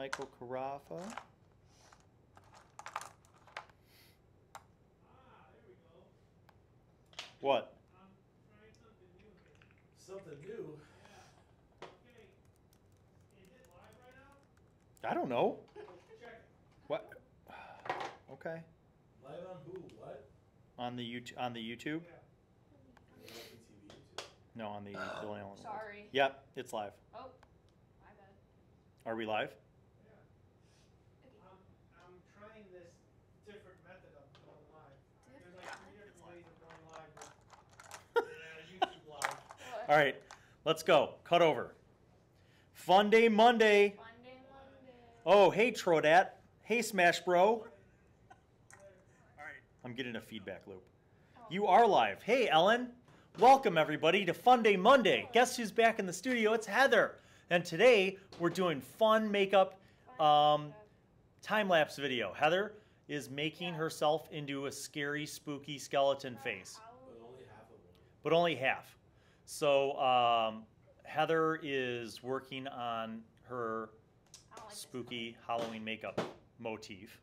Michael Carafa. There we go. What? I'm trying something new here. Something new? Yeah. Okay. Is it live right now? I don't know. Check it. What? Okay. Live on who? What? On the YouTube? Yeah. TV too. No, on the Bill Allen. Sorry. Yep, it's live. Oh, my bad. Are we live? Yeah. Okay. I'm trying this different method of going live. There's like 3 different ways of going live with YouTube live. What? All right, let's go. Cut over. Funday Monday. Funday Monday. Oh, hey, Trodat. Hey, Smash Bro. All right, I'm getting a feedback loop. Oh. You are live. Hey, Ellen. Welcome, everybody, to Funday Monday. Guess who's back in the studio? It's Heather. And today, we're doing fun makeup time-lapse video. Heather is making herself into a scary, spooky skeleton face. But only half of one. But only half. So Heather is working on her spooky Halloween makeup motif.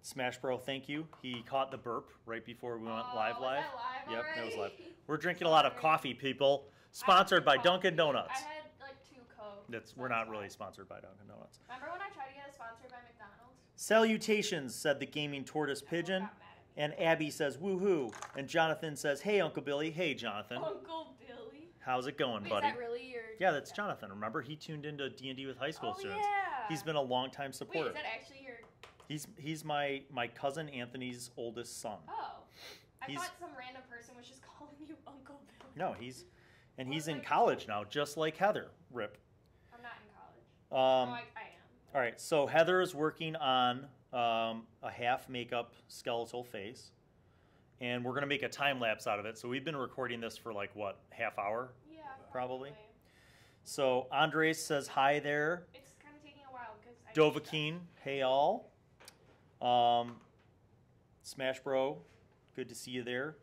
Smash Bro, thank you. He caught the burp right before we went live. Was that live Yep, already? that was live. We're drinking a lot of coffee, people. Sponsored by Dunkin' Donuts. I had like 2 Cokes. We're not really sponsored by Dunkin' Donuts. Remember when I tried to get us sponsored by McDonald's? Salutations, said the gaming tortoise pigeon. Got mad at me. And Abby says, woohoo. And Jonathan says, hey, Uncle Billy. Hey, Jonathan. Uncle Billy. How's it going, Wait, buddy? is that really your... Yeah, that's Jonathan. Remember, he tuned into D&D with high school students. Yeah. He's been a long-time Wait, supporter. is that actually your... He's my cousin Anthony's oldest son. Oh. I He's- thought some random person was just calling you Uncle Billy. No, he's Well, in like- college now, just like Heather. Rip. I'm not in college. Um, I am. All right, so Heather is working on a half makeup skeletal face, and we're gonna make a time lapse out of it. So we've been recording this for like what, half hour? Yeah, Probably. So Andres says hi there. It's kind of taking a while because I... Dovahkeen, hey all. Smash Bro, good to see you there.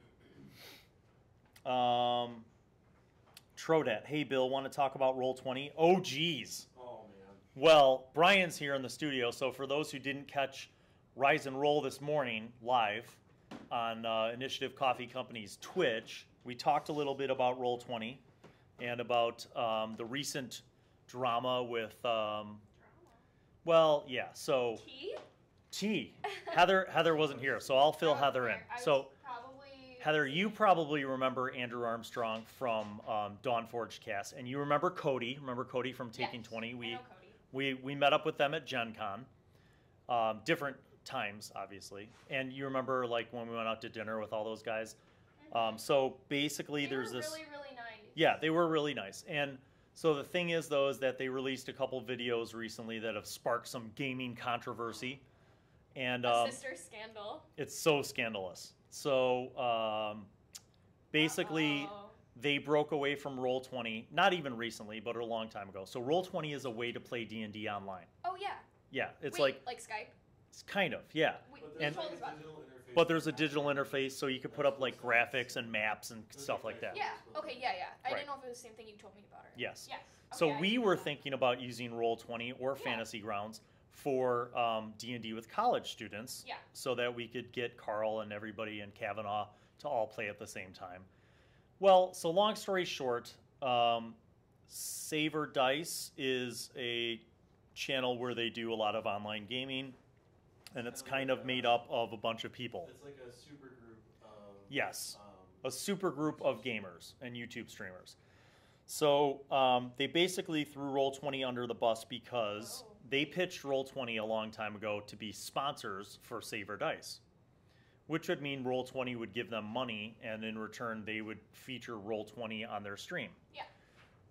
Trodat, hey Bill, want to talk about Roll20? Oh geez. Oh man. Well, Brian's here in the studio, so for those who didn't catch Rise and Roll this morning live on Initiative Coffee Company's Twitch, we talked a little bit about Roll20 and about the recent drama with, well, yeah, so Tea? Heather wasn't here, so I'll fill Heather in. I was So probably... Heather, you probably remember Andrew Armstrong from Dawnforge Cast, and you remember Cody. Remember Cody from Taking Yes, 20? I know We Cody. met up with them at Gen Con. Different times, obviously. And you remember like when we went out to dinner with all those guys. So basically They there's were this... really, really nice. Yeah, they were really nice. And so the thing is, though, is that they released a couple videos recently that have sparked some gaming controversy. And A sister scandal. it's so scandalous. So basically, Uh-oh. they broke away from Roll20, not even recently, but a long time ago. So Roll20 is a way to play D&D online. Oh, yeah. Yeah, it's Wait, like Skype? it's kind of, yeah. Wait, But you there's told like us a about digital interface. But there's a digital interface, so you could put up like graphics and maps and stuff like that. Yeah, okay, yeah. I Right. didn't know if it was the same thing you told me about already. Yes. Yes. So Okay, I we didn't were know that. thinking about using Roll20 or Yeah. Fantasy Grounds for D&D with college students, Yeah. so that we could get Carl and everybody and Kavanaugh to all play at the same time. Well, so long story short, Saver Dice is a channel where they do a lot of online gaming, and it's kind of made up of a bunch of people. It's like a super group of... Yes, a super group of gamers and YouTube streamers. So they basically threw Roll20 under the bus because they pitched Roll20 a long time ago to be sponsors for Saver Dice, which would mean Roll20 would give them money, and in return they would feature Roll20 on their stream. Yeah.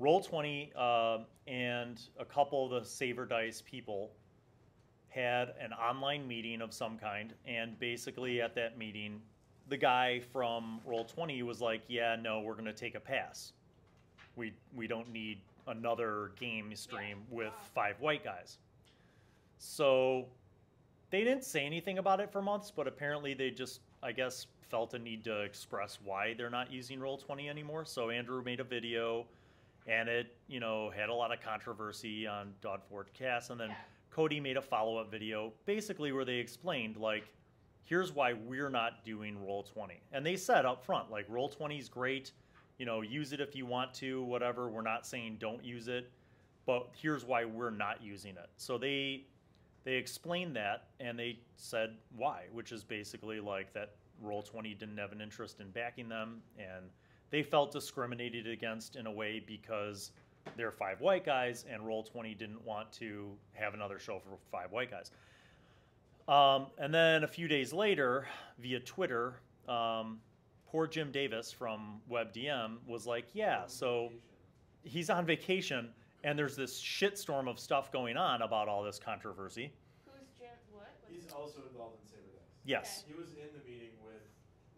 Roll20 and a couple of the Saver Dice people had an online meeting of some kind, and basically at that meeting, the guy from Roll20 was like, yeah, no, we're going to take a pass. We don't need another game stream with 5 white guys. So they didn't say anything about it for months, but apparently they just, I guess, felt a need to express why they're not using Roll20 anymore. So Andrew made a video, and it, you know, had a lot of controversy on Dodfordcast, and then Yeah. Cody made a follow-up video basically where they explained, like, here's why we're not doing Roll20. And they said up front, like, Roll20 is great, you know, use it if you want to, whatever. We're not saying don't use it, but here's why we're not using it. So they explained that, and they said why, which is basically like that Roll20 didn't have an interest in backing them, and they felt discriminated against in a way because they're 5 white guys, and Roll20 didn't want to have another show for 5 white guys. And then a few days later, via Twitter, poor Jim Davis from WebDM was like, yeah, so he's on vacation, and there's this shitstorm of stuff going on about all this controversy. Who's Jim? What? He's also involved in Saber Dice. Yes. He was in the meeting with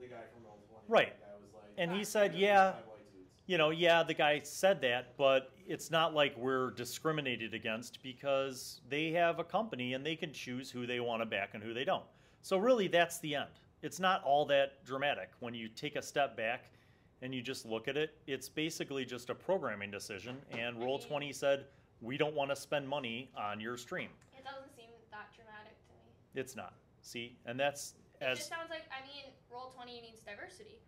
the guy from Roll20. Right. The guy was like, And he "Ah, said, these yeah, 5 white dudes." you know, yeah, the guy said that, but it's not like we're discriminated against because they have a company and they can choose who they want to back and who they don't. So really, that's the end. It's not all that dramatic. When you take a step back and you just look at it, it's basically just a programming decision, and Roll20 said, we don't want to spend money on your stream. It doesn't seem that dramatic to me. It's not. See? And that's It as... just sounds like, I mean, Roll20 needs diversity.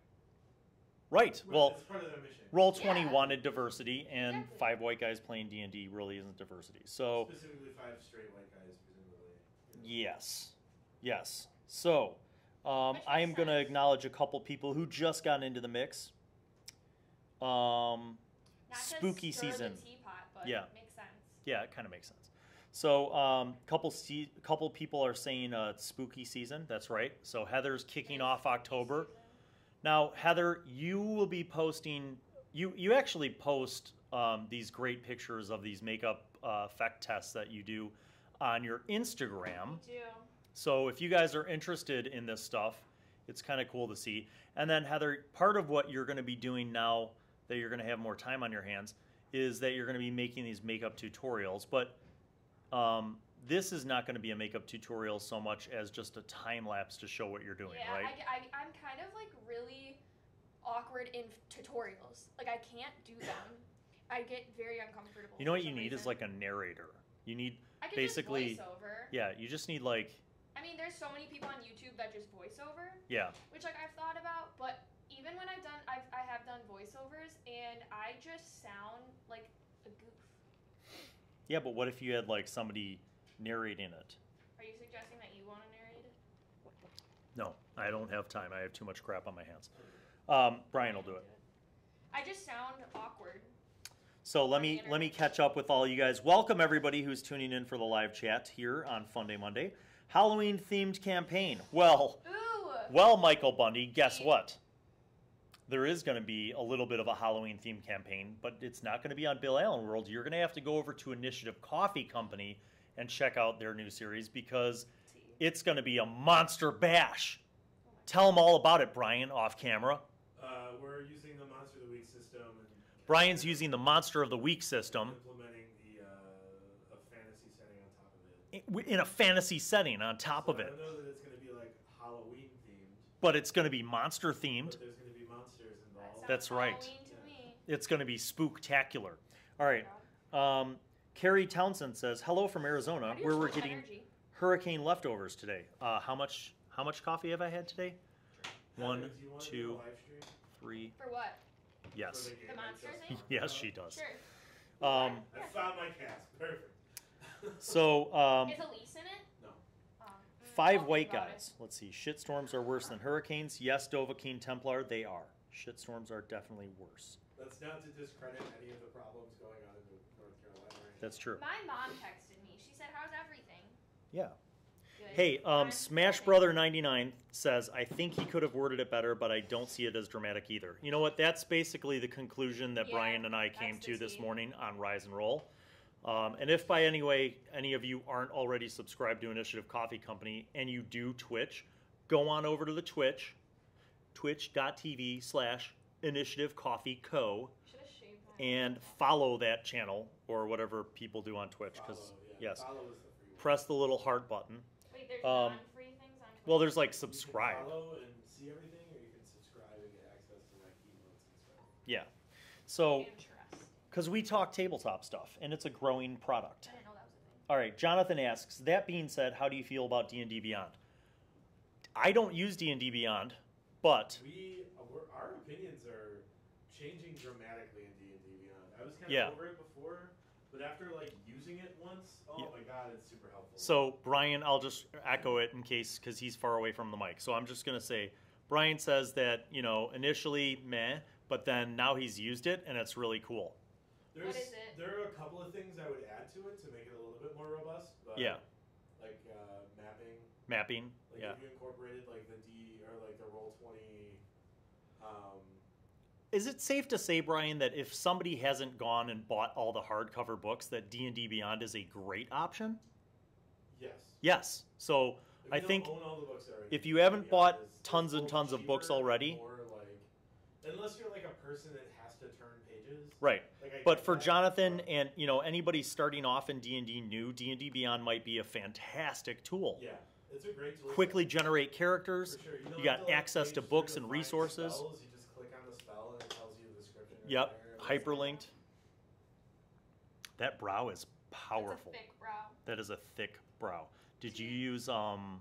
Right. Well, It's part of their mission. Roll20 Yeah. wanted diversity, and Exactly. 5 white guys playing D&D really isn't diversity. So, Specifically 5 straight white guys, presumably. You know. yes. Yes. So, Which I am makes going to sense. acknowledge a couple people who just got into the mix. Not Spooky to stir season. The teapot, but Yeah. it makes sense. Yeah, it kind of makes sense. So, couple people are saying spooky season. That's right. So Heather's kicking off October. Now, Heather, you will be posting. You actually post these great pictures of these makeup effect tests that you do on your Instagram. Me too. So if you guys are interested in this stuff, it's kind of cool to see. And then Heather, part of what you're going to be doing now that you're going to have more time on your hands is that you're going to be making these makeup tutorials. But this is not going to be a makeup tutorial so much as just a time lapse to show what you're doing, Yeah, right? I'm kind of like really awkward in tutorials. Like I can't do them. I get very uncomfortable. You know for what you some need is reason. like a narrator. You need I could basically, just voice over. yeah, you just need like, I mean, there's so many people on YouTube that just voice over, yeah. which like I've thought about, but even when I have done voiceovers, and I just sound like a goof. Yeah, but what if you had like somebody narrating it? Are you suggesting that you want to narrate it? No, I don't have time. I have too much crap on my hands. Brian will do it. I just sound awkward. So let me catch up with all you guys. Welcome everybody who's tuning in for the live chat here on Funday Monday. Halloween themed campaign. Well, Michael Bundy, guess what? There is going to be a little bit of a Halloween themed campaign, but it's not going to be on Bill Allen World. You're going to have to go over to Initiative Coffee Company and check out their new series because it's going to be a monster bash. Tell them all about it, Brian, off camera. We're using the Monster of the Week system. And Brian's using the Monster of the Week system. Implementing a fantasy setting on top of it. In a fantasy setting on top of I it. don't know that it's going to be like Halloween themed, But it's going to be monster themed. but there's going to be monsters involved. That's right. Halloween to me. It's going to be spooktacular. All right. Carrie Townsend says, hello from Arizona, How do you where we're show getting energy? hurricane leftovers today. How much coffee have I had today? Heather, 1, do you want to 2, do a live stream 3. For what? Yes. for the game The I monster just thing? talked Yes, about? she does. Sure. Um, I found my cast. Perfect. so, Is Elise in it? No. 5 Tell me white about guys. Let's see. Shitstorms are worse than hurricanes. Yes, Dovahkiin Templar, they are. Shitstorms are definitely worse. That's not to discredit any of the problems going on in North Carolina. Right now. That's true. My mom texted me. She said, "How's everything?" Yeah. Good. Hey, I'm Smash fine. Brother 99 says, I think he could have worded it better, but I don't see it as dramatic either. You know what? That's basically the conclusion that Yeah, Brian and I that's came the to this tea. morning on Rise and Roll. And if by any of you aren't already subscribed to Initiative Coffee Company and you do Twitch, go on over to the Twitch, twitch.tv/Initiative Coffee Co. Should've shaved my and follow that channel or whatever people do on Twitch. Because, Follow, yeah. yes, Follow is the free one. press the little heart button. Wait, there's Um, non-free things on Twitch? Well, there's like You can subscribe. follow and see everything, or you can subscribe and get access to like emotes and stuff. Yeah. So, Interesting. Because we talk tabletop stuff, and it's a growing product. I didn't know that was a thing. All right, Jonathan asks, that being said, how do you feel about D&D Beyond? I don't use D&D Beyond, but... Our opinions are changing dramatically in D&D Beyond. I was kind of Yeah. over it before, but after like using it once, oh my god, it's super helpful. So, Brian, I'll just echo it in case, because he's far away from the mic. So I'm just going to say, Brian says that, initially meh, but then now he's used it, and it's really cool. What is it? There are a couple of things I would add to it to make it a little bit more robust. But Yeah. Like mapping. Mapping, Like yeah. if you incorporated like the Roll20. Is it safe to say, Brian, that if somebody hasn't gone and bought all the hardcover books, that D&D Beyond is a great option? Yes. Yes. So If I you don't think own all the books already, if you haven't D&D bought Beyond is tons and both tons of books cheaper and already, more, unless you're like a person that has to turn pages. right. Like, I But get for that, Jonathan but- and anybody starting off in D&D new, D&D Beyond might be a fantastic tool. Yeah, it's a great tool. Quickly generate characters. For sure. You, don't You got have to, like, access to page books through and to find resources. spells. You just click on the spell and it tells you the description. right Yep, there. That's hyperlinked. That brow is powerful. It's a thick brow. That is a thick brow. Did you use Used eyeliner.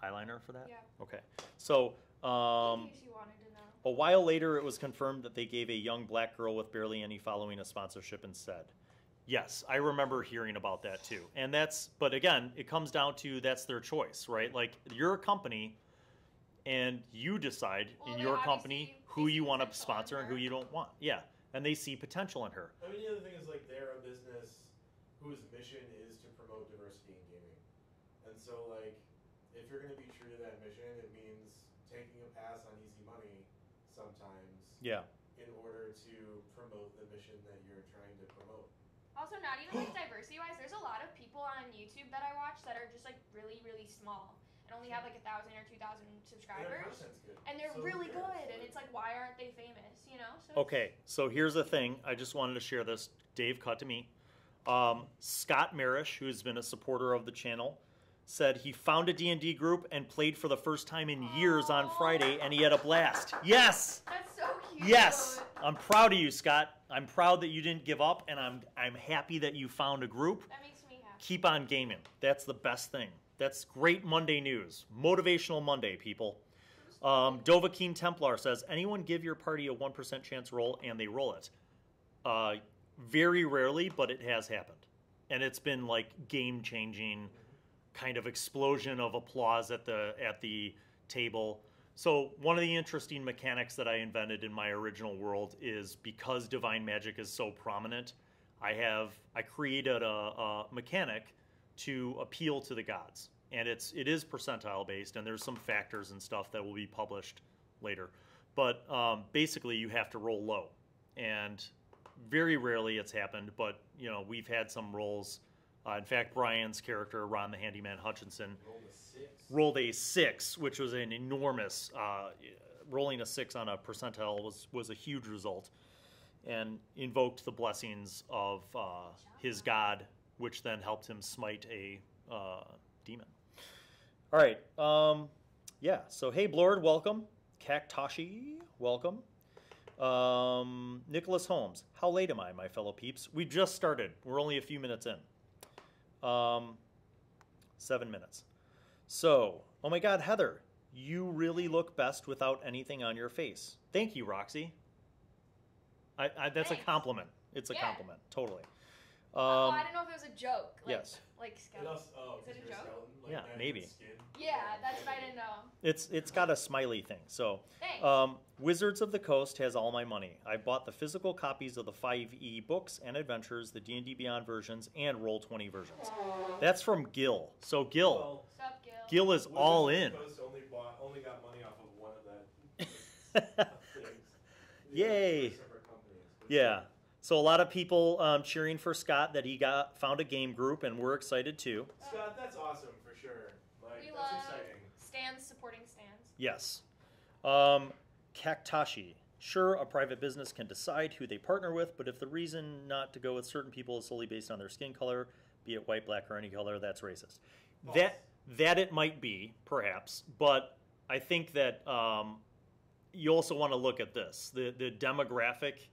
eyeliner for that? Yeah. Okay. So In case you wanted to know. a while later, it was confirmed that they gave a young black girl with barely any following a sponsorship instead. Yes, I remember hearing about that too. And but again, it comes down to that's their choice, right? Like, you're a company and you decide Well, in they your obviously company who see you want to potential in sponsor and who her. you don't want. Yeah. And they see potential in her. I mean, the other thing is, like, they're a business whose mission is to promote diversity in gaming. And so, like, if you're going to be true to that mission, it means taking a pass on easy money sometimes Yeah. in order to promote the mission that you're trying to promote. Also, not even like diversity-wise, there's a lot of people on YouTube that I watch that are just like really, really small and only have like 1,000 or 2,000 And their subscribers. content's good. And they're So who really cares? good, and it's like, why aren't they famous? You know? So Okay, so here's the thing. I just wanted to share this. Dave cut to me. Scott Marish, who's been a supporter of the channel, said he found a D&D group and played for the first time in years on Friday, and he had a blast. Yes! That's so cute. Yes! I'm proud of you, Scott. I'm proud that you didn't give up, and I'm happy that you found a group. That makes me happy. Keep on gaming. That's the best thing. That's great Monday news. Motivational Monday, people. Dovahkeen Templar says, anyone give your party a 1% chance roll and they roll it? Very rarely, but it has happened. And it's been like game-changing kind of explosion of applause at the table. So one of the interesting mechanics that I invented in my original world is, because divine magic is so prominent, I created a mechanic to appeal to the gods. And it is percentile based, and there's some factors and stuff that will be published later. But basically, you have to roll low, and very rarely it's happened. But we've had some rolls. In fact, Brian's character, Ron the Handyman Hutchinson, rolled a 6, which was an enormous. Rolling a 6 on a percentile was a huge result, and invoked the blessings of his god, which then helped him smite a demon. All right. Yeah. So, hey, Blord, welcome. Kaktashi, welcome. Nicholas Holmes, how late am I, my fellow peeps? We just started. We're only a few minutes in. 7 minutes. So, oh my God, Heather, you really look best without anything on your face. Thank you, Roxy. That's Thanks. a compliment. It's a Yeah. compliment, totally. I didn't know if it was a joke. Like, Yes. Like skeleton. Is it a joke? Yeah, maybe. Yeah, that's what I didn't know. It's got a smiley thing. So, Thanks. Wizards of the Coast has all my money. I bought the physical copies of the 5e books and adventures, the D&D Beyond versions, and Roll20 versions. That's from Gil. So Gil, Sup, Gil? Gil is all in. Only got money off of one of that things. Yay. Separate companies. Yeah. So a lot of people cheering for Scott that he found a game group, and we're excited too. Scott, that's awesome for sure. Like, We that's love exciting. stands supporting stands. Yes. Kaktashi. Sure, a private business can decide who they partner with, but if the reason not to go with certain people is solely based on their skin color, be it white, black, or any color, that's racist. False. That it might be, perhaps, but I think that you also want to look at this. The demographic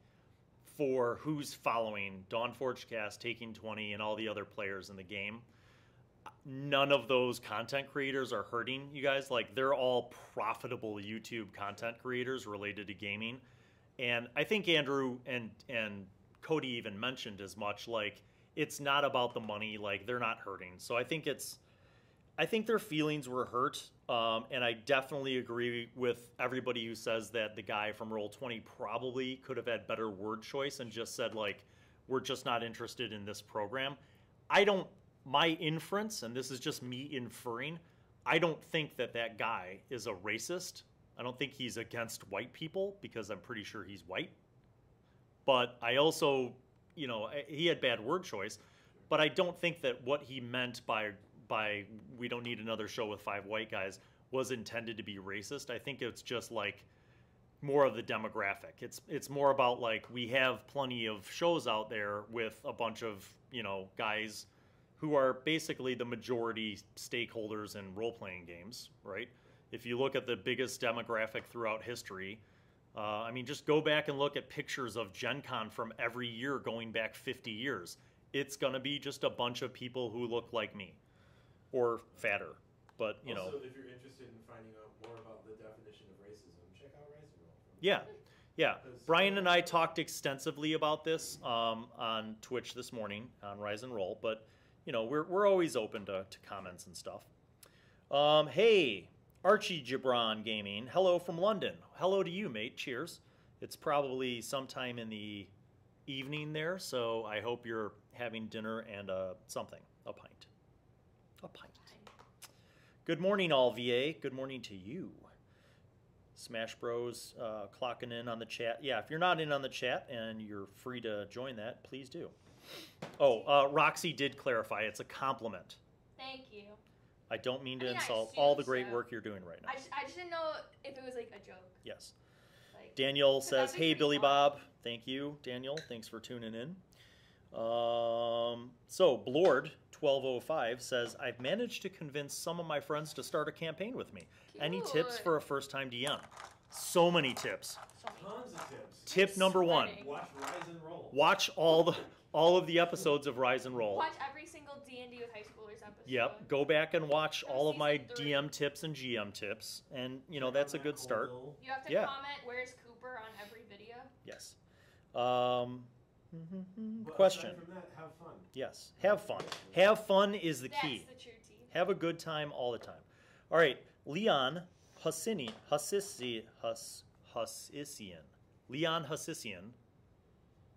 for who's following Dawn Forgecast, Taking 20, and all the other players in the game, none of those content creators are hurting you guys. Like, they're all profitable YouTube content creators related to gaming. And I think Andrew and Cody even mentioned as much, like, it's not about the money, like, they're not hurting. So I think their feelings were hurt, and I definitely agree with everybody who says that the guy from Roll20 probably could have had better word choice and just said, like, we're just not interested in this program. My inference, and this is just me inferring, I don't think that guy is a racist. I don't think he's against white people, because I'm pretty sure he's white. But I also, he had bad word choice, but I don't think that what he meant by we don't need another show with 5 white guys was intended to be racist. I think it's just like more of the demographic. It's more about, like, we have plenty of shows out there with a bunch of, guys who are basically the majority stakeholders in role-playing games, right? If you look at the biggest demographic throughout history, just go back and look at pictures of Gen Con from every year going back 50 years. It's going to be just a bunch of people who look like me. Or fatter, but Also, if you're interested in finding out more about the definition of racism, check out Rise and Roll. Yeah. Brian and I talked extensively about this on Twitch this morning on Rise and Roll, but we're always open to comments and stuff. Hey, Archie Gibran Gaming, hello from London. Hello to you, mate. Cheers. It's probably sometime in the evening there, so I hope you're having dinner and something, a pint. A pint. Good morning, all VA. Good morning to you. Smash Bros clocking in on the chat. Yeah, if you're not in on the chat and you're free to join that, please do. Oh, Roxy did clarify. It's a compliment. Thank you. I don't mean to I insult assume all the great so. work you're doing right now. I just didn't know if it was like a joke. Yes. Like, Daniel that'd says, be hey, pretty Billy fun. Bob. Thank you, Daniel. Thanks for tuning in. So Blord1205 says, I've managed to convince some of my friends to start a campaign with me. Any tips Cute. for a first-time DM? So many tips. So many. Tons of tips. Tip number one, Sweating. Watch Rise and Roll. watch all of the episodes of Rise and Roll. Watch every single D&D with high schoolers episode. Yep, go back and watch From all of my season 3. DM tips and GM tips, and that's a good start. You have to Yeah. comment where's Cooper on every video. Yes. But Question. aside from that, have fun. Yes, have fun. Have fun is the That's key. the true tea. Have a good time all the time. All right, Leon Hussisian. Leon Hussisian.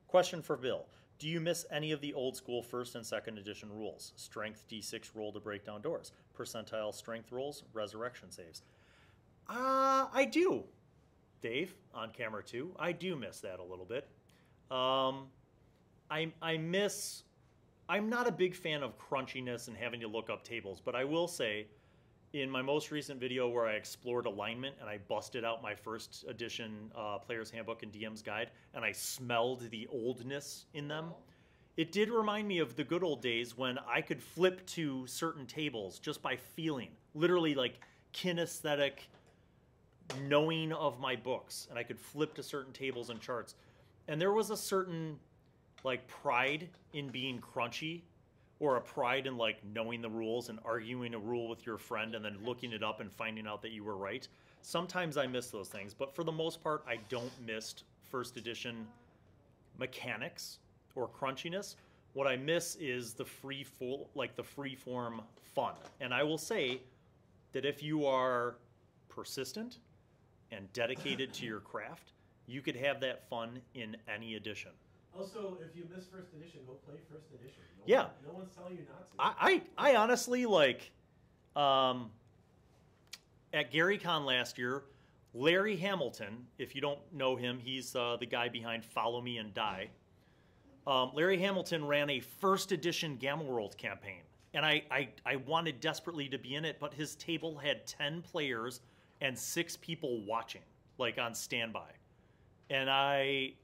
Question for Bill. Do you miss any of the old school 1st and 2nd edition rules? Strength D6 roll to break down doors. Percentile strength rolls. Resurrection saves. I do. Dave, on camera too. I do miss that a little bit. I'm not a big fan of crunchiness and having to look up tables, but I will say, in my most recent video where I explored alignment and I busted out my 1st edition Player's Handbook and DM's Guide, and I smelled the oldness in them, it did remind me of the good old days when I could flip to certain tables just by feeling, literally like kinesthetic knowing of my books, and I could flip to certain tables and charts. And there was a certain like pride in being crunchy, or a pride in like knowing the rules and arguing a rule with your friend and then looking it up and finding out that you were right. Sometimes I miss those things, but for the most part, I don't miss 1st edition mechanics or crunchiness. What I miss is the free form fun. And I will say that if you are persistent and dedicated to your craft, you could have that fun in any edition. Also, if you miss 1st edition, go play 1st edition. No one's telling you not to. I honestly, like, at GaryCon last year, Larry Hamilton, if you don't know him, he's the guy behind Follow Me and Die. Larry Hamilton ran a 1st edition Gamma World campaign, and I wanted desperately to be in it, but his table had 10 players and 6 people watching, like on standby. And I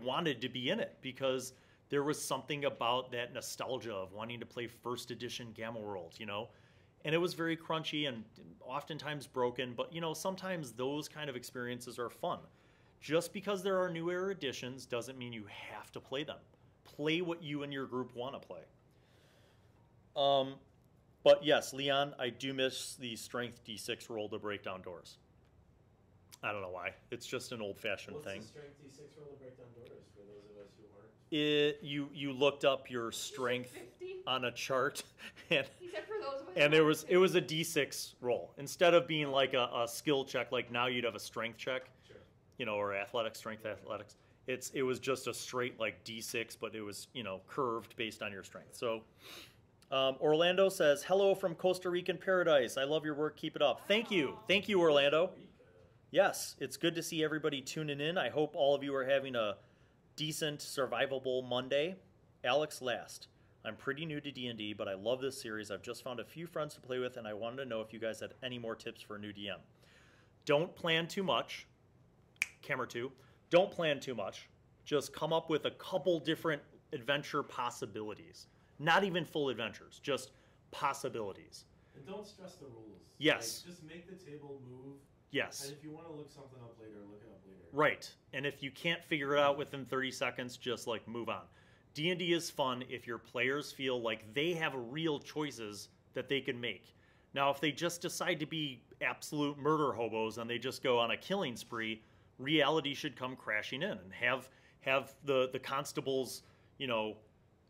wanted to be in it because there was something about that nostalgia of wanting to play 1st edition Gamma World, And it was very crunchy and oftentimes broken, but, sometimes those kind of experiences are fun. Just because there are newer editions doesn't mean you have to play them. Play what you and your group want to play. But yes, Leon, I do miss the strength D6 roll to break down doors. I don't know why. It's just an old-fashioned thing. What's the strength D6 roll to break down doors for those of us who aren't? You looked up your strength 50? on a chart, and He said for those of us and who it was a D6 roll instead of being like a skill check. Like now you'd have a strength check, Sure. or strength athletics. It was just a straight like D6, but it was curved based on your strength. So Orlando says, "Hello from Costa Rican paradise. I love your work. Keep it up." Thank you, Orlando. Yes, it's good to see everybody tuning in. I hope all of you are having a decent, survivable Monday. Alex last. I'm pretty new to D&D, but I love this series. I've just found a few friends to play with, and I wanted to know if you guys had any more tips for a new DM. Don't plan too much. Camera 2. Don't plan too much. Just come up with a couple different adventure possibilities. Not even full adventures, just possibilities. And don't stress the rules. Yes. Like, just make the table move. Yes. And if you want to look something up later, look it up later. Right. And if you can't figure it out within 30 seconds, just like move on. D&D is fun if your players feel like they have real choices that they can make. Now, if they just decide to be absolute murder hobos and they just go on a killing spree, reality should come crashing in and have the constables,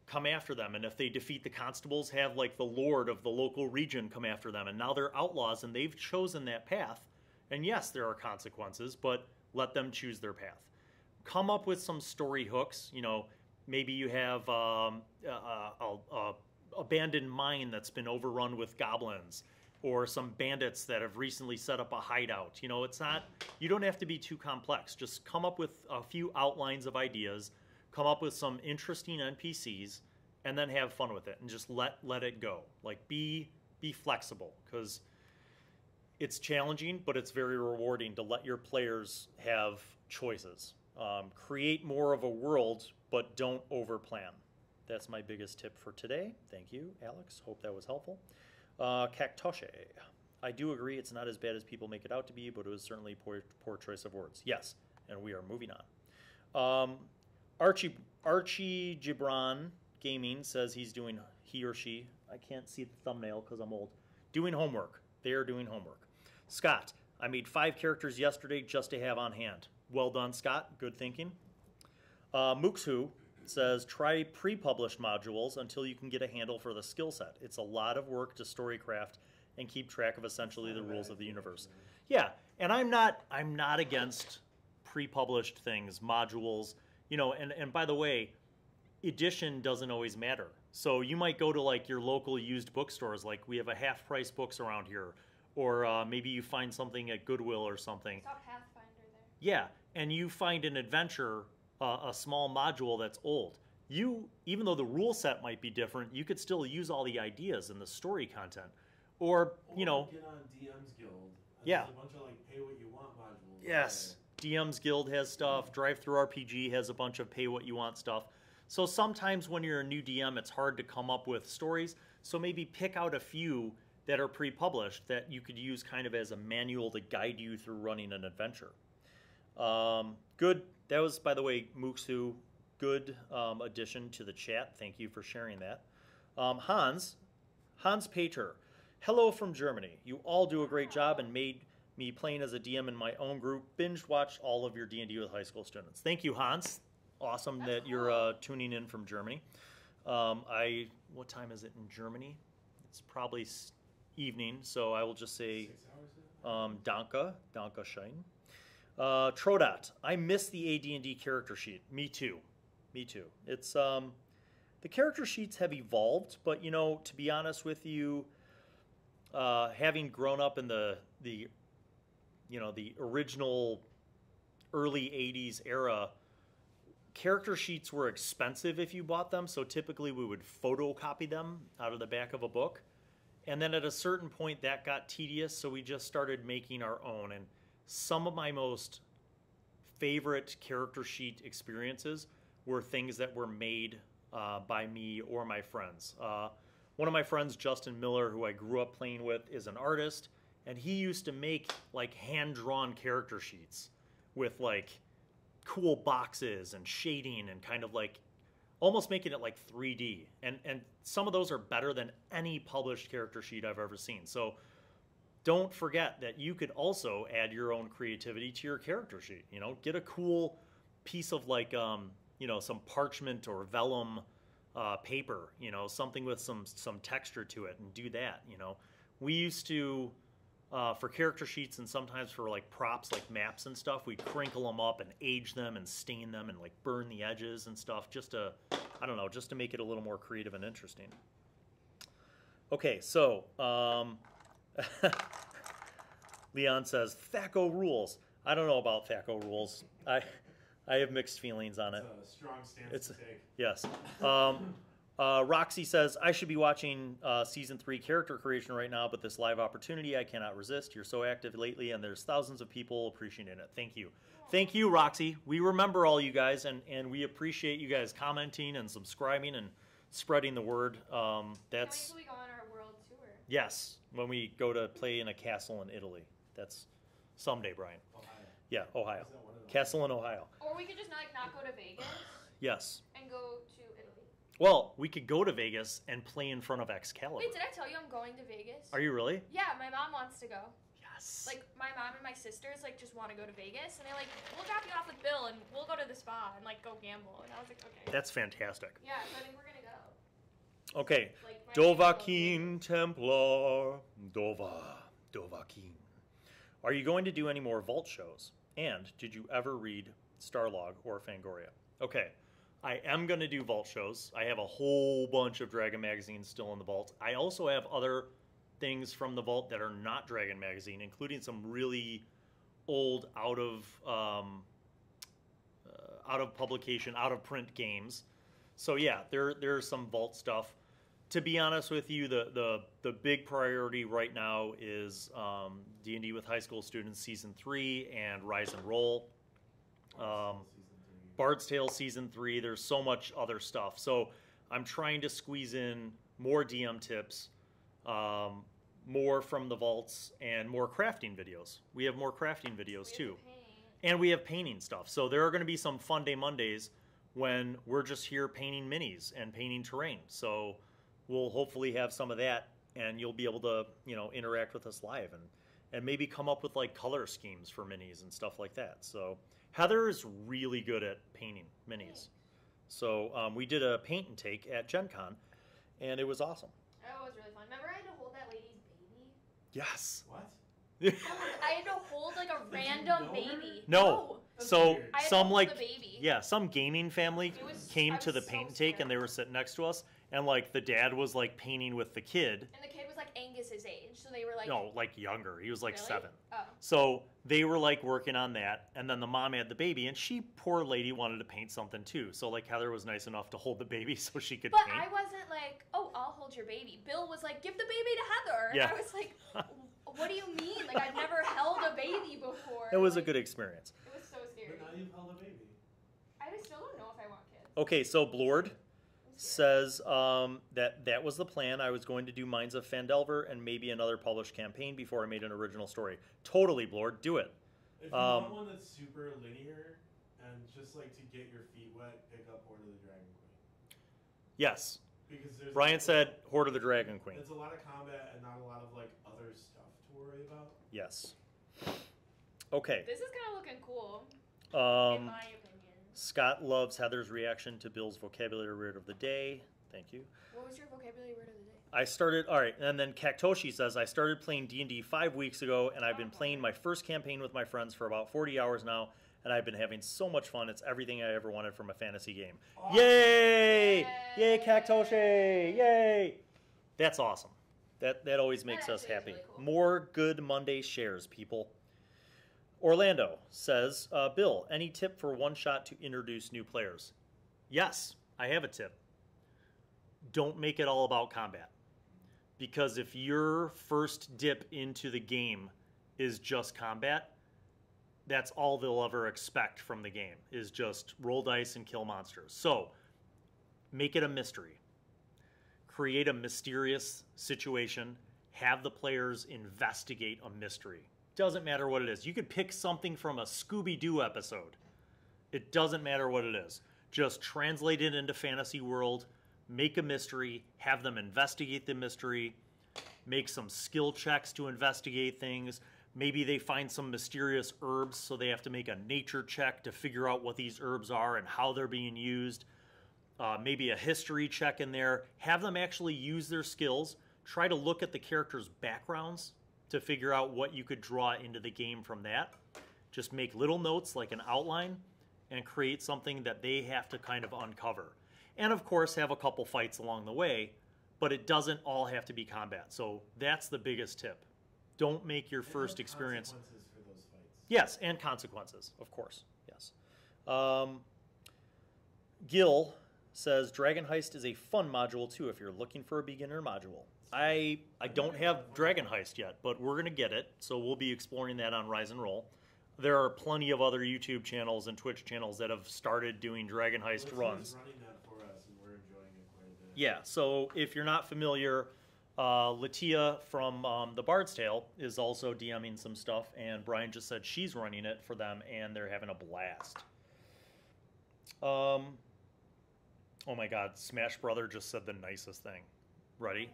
come after them. And if they defeat the constables, have like the lord of the local region come after them. And now they're outlaws and they've chosen that path. And yes, there are consequences, but let them choose their path. Come up with some story hooks. Maybe you have a abandoned mine that's been overrun with goblins, or some bandits that have recently set up a hideout. You don't have to be too complex. Just come up with a few outlines of ideas, come up with some interesting NPCs, and then have fun with it and just let it go. Like be flexible, because it's challenging, but it's very rewarding to let your players have choices. Create more of a world, but don't overplan. That's my biggest tip for today. Thank you, Alex. Hope that was helpful. Cactoshe. I do agree it's not as bad as people make it out to be, but it was certainly poor choice of words. Yes, and we are moving on. Archie Gibran Gaming says he or she, I can't see the thumbnail because I'm old, doing homework. They are doing homework. Scott, I made 5 characters yesterday just to have on hand. Well done, Scott. Good thinking. Mookshu says, try pre-published modules until you can get a handle for the skill set. It's a lot of work to storycraft and keep track of essentially the rules of the universe. Yeah, and I'm not against pre-published things, modules, and by the way, edition doesn't always matter. So you might go to like your local used bookstores, like we have a half-price books around here, or maybe you find something at Goodwill or something. Saw Pathfinder there. Yeah, and you find an adventure, a small module that's old. Even though the rule set might be different, you could still use all the ideas in the story content. Or get on DM's Guild. Yeah. There's a bunch of like pay what you want modules. Yes. DM's Guild has stuff. Drive Through RPG has a bunch of pay what you want stuff. So sometimes when you're a new DM, it's hard to come up with stories. So maybe pick out a few that are pre-published that you could use kind of as a manual to guide you through running an adventure. Good. That was, by the way, Mooksu, good addition to the chat. Thank you for sharing that. Hans Pater. Hello from Germany. You all do a great job and made me playing as a DM in my own group. Binge watched all of your D&D with high school students. Thank you, Hans. Awesome that you're tuning in from Germany. What time is it in Germany? It's probably evening, so I will just say 6 hours. Danke schön. Trodot, I miss the AD&D character sheet. Me too. It's the character sheets have evolved, but to be honest with you, having grown up in the original early 80s era, character sheets were expensive if you bought them, so typically we would photocopy them out of the back of a book. And then at a certain point that got tedious, so we just started making our own. And some of my most favorite character sheet experiences were things that were made by me or my friends. One of my friends, Justin Miller, who I grew up playing with, is an artist, and he used to make like hand-drawn character sheets with like cool boxes and shading and kind of like almost making it like 3D. And some of those are better than any published character sheet I've ever seen. So don't forget that you could also add your own creativity to your character sheet. You know, get a cool piece of like, you know, some parchment or vellum paper, you know, something with some texture to it, and do that. You know, we used to, for character sheets and sometimes for like props like maps and stuff, we'd crinkle them up and age them and stain them and like burn the edges and stuff just to, I don't know, just to make it a little more creative and interesting. Okay, so Leon says Thaco rules. I don't know about Thaco rules. I have mixed feelings on it. It's a strong stance to take. Yes. Roxy says, I should be watching Season 3 character creation right now, but this live opportunity I cannot resist. You're so active lately, and there's thousands of people appreciating it. Thank you. Thank you, Roxy. We remember all you guys, and we appreciate you guys commenting and subscribing and spreading the word. That's Can't wait till we go on our world tour. Yes, when we go to play in a castle in Italy. That's someday, Brian. Ohio. Yeah, Ohio. Is that one of them? Castle in Ohio. Or we could just not go to Vegas Yes. and go to Italy. Well, we could go to Vegas and play in front of Excalibur. Wait, did I tell you I'm going to Vegas? Are you really? Yeah, my mom wants to go. Yes. Like, my mom and my sisters, like, just want to go to Vegas. And they're like, we'll drop you off with Bill, and we'll go to the spa and, like, go gamble. And I was like, okay. That's fantastic. Yeah, so I think we're going to go. Okay. Like, my Dovahkiin Templar. Dovahkiin. Are you going to do any more vault shows? And did you ever read Starlog or Fangoria? Okay. I am going to do vault shows. I have a whole bunch of Dragon magazines still in the vault. I also have other things from the vault that are not Dragon magazine, including some really old out of publication, out of print games. So yeah, there's some vault stuff. To be honest with you, the big priority right now is D&D with high school students Season 3 and Rise and Roll. Bard's Tale Season 3. There's so much other stuff. So I'm trying to squeeze in more DM tips, more from the vaults, and more crafting videos. We have more crafting videos too. And we have painting stuff. So there are going to be some Funday Mondays when we're just here painting minis and painting terrain. So we'll hopefully have some of that, and you'll be able to, you know, interact with us live and maybe come up with like color schemes for minis and stuff like that. So Heather is really good at painting minis. So we did a paint and take at Gen Con, and it was awesome. That was really fun. Remember I had to hold that lady's baby? Yes. What? I had to hold like a random baby. No. That's So weird. I had to some hold like the baby. yeah, some gaming family It was- came I to the was so paint and take, and scared. they were sitting next to us, and like the dad was like painting with the kid. And the kid was like Angus's age, so they were like, No, like younger. He was like Really? 7. Oh. So they were like working on that, and then the mom had the baby, and she, poor lady, wanted to paint something too. So like Heather was nice enough to hold the baby so she could But paint. I wasn't like, oh, I'll hold your baby. Bill was like, give the baby to Heather. Yeah. And I was like, what do you mean? Like, I've never held a baby before. It was a Like, good experience. It was so scary. But now you've held a baby. I just still don't know if I want kids. Okay, so Blord I'm scared. says that was the plan. I was going to do Mines of Phandelver and maybe another published campaign before I made an original story. Totally, Blord, do it. If you want one that's super linear and just like to get your feet wet, pick up Horde of the Dragon Queen. Yes. Because there's Brian like, said Horde of the Dragon Queen. it's a lot of combat and not a lot of like other stuff to worry about. Yes. Okay. This is kind of looking cool, in my opinion. Scott loves Heather's reaction to Bill's vocabulary word of the day. Thank you. What was your vocabulary word of the day? I started, all right, and then Kaktoshi says, I started playing D&D 5 weeks ago, and I've been playing my first campaign with my friends for about 40 hours now, and I've been having so much fun. It's everything I ever wanted from a fantasy game. Awesome. Yay! Yay! Yay, Kaktoshi! Yay! That's awesome. That always makes That us actually is happy. really cool. More good Monday shares, people. Orlando says, Bill, any tip for one shot to introduce new players? Yes, I have a tip. Don't make it all about combat. Because if your first dip into the game is just combat, that's all they'll ever expect from the game, is just roll dice and kill monsters. So, make it a mystery. Create a mysterious situation. Have the players investigate a mystery. Doesn't matter what it is. You could pick something from a Scooby-Doo episode It doesn't matter what it is. Just translate it into fantasy world, make a mystery, have them investigate the mystery, make some skill checks to investigate things. Maybe they find some mysterious herbs, so they have to make a nature check to figure out what these herbs are and how they're being used. Maybe a history check in there. Have them actually use their skills. Try to look at the characters' backgrounds to figure out what you could draw into the game from that. Just make little notes like an outline and create something that they have to kind of uncover. And of course, have a couple fights along the way, but it doesn't all have to be combat. So that's the biggest tip. Don't make your first experience. Consequences for those fights. Yes, and consequences, of course. Yes. Gil says Dragon Heist is a fun module too if you're looking for a beginner module. I don't have Dragon Heist yet, but we're gonna get it, so we'll be exploring that on Rise and Roll. There are plenty of other YouTube channels and Twitch channels that have started doing Dragon Heist runs. Running that for us, and we're enjoying it quite a bit. Yeah, so if you're not familiar, Latia from The Bard's Tale is also DMing some stuff, and Brian just said she's running it for them, and they're having a blast. Oh my God, Smash Brother just said the nicest thing. Ready?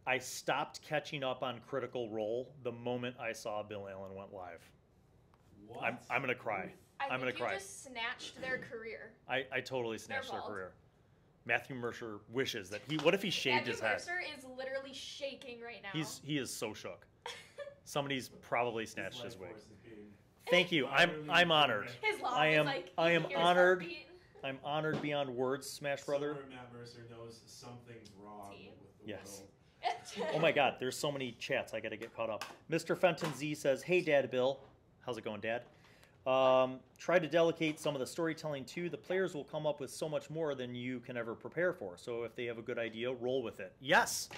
I stopped catching up on Critical Role the moment I saw Bill Allen went live. What? I'm gonna cry. I'm gonna cry. You just snatched their career. I totally snatched their fault. career. Matthew Mercer wishes that he. What if he shaved his head? Matthew Mercer is literally shaking right now. He is so shook. Somebody's probably snatched his wig. Life force is being- Thank you. I'm honored. His love I is am like, I you am can hear his honored. heartbeat. I'm honored beyond words, Smash Brother. Somewhere Matt Mercer knows something's wrong Tea. with the Yes. world. Oh my God, there's so many chats. I got to get caught up. Mr. Fenton Z says, "Hey, Dad Bill, how's it going, Dad? Try to delegate some of the storytelling too. The players will come up with so much more than you can ever prepare for. So if they have a good idea, roll with it." Yes,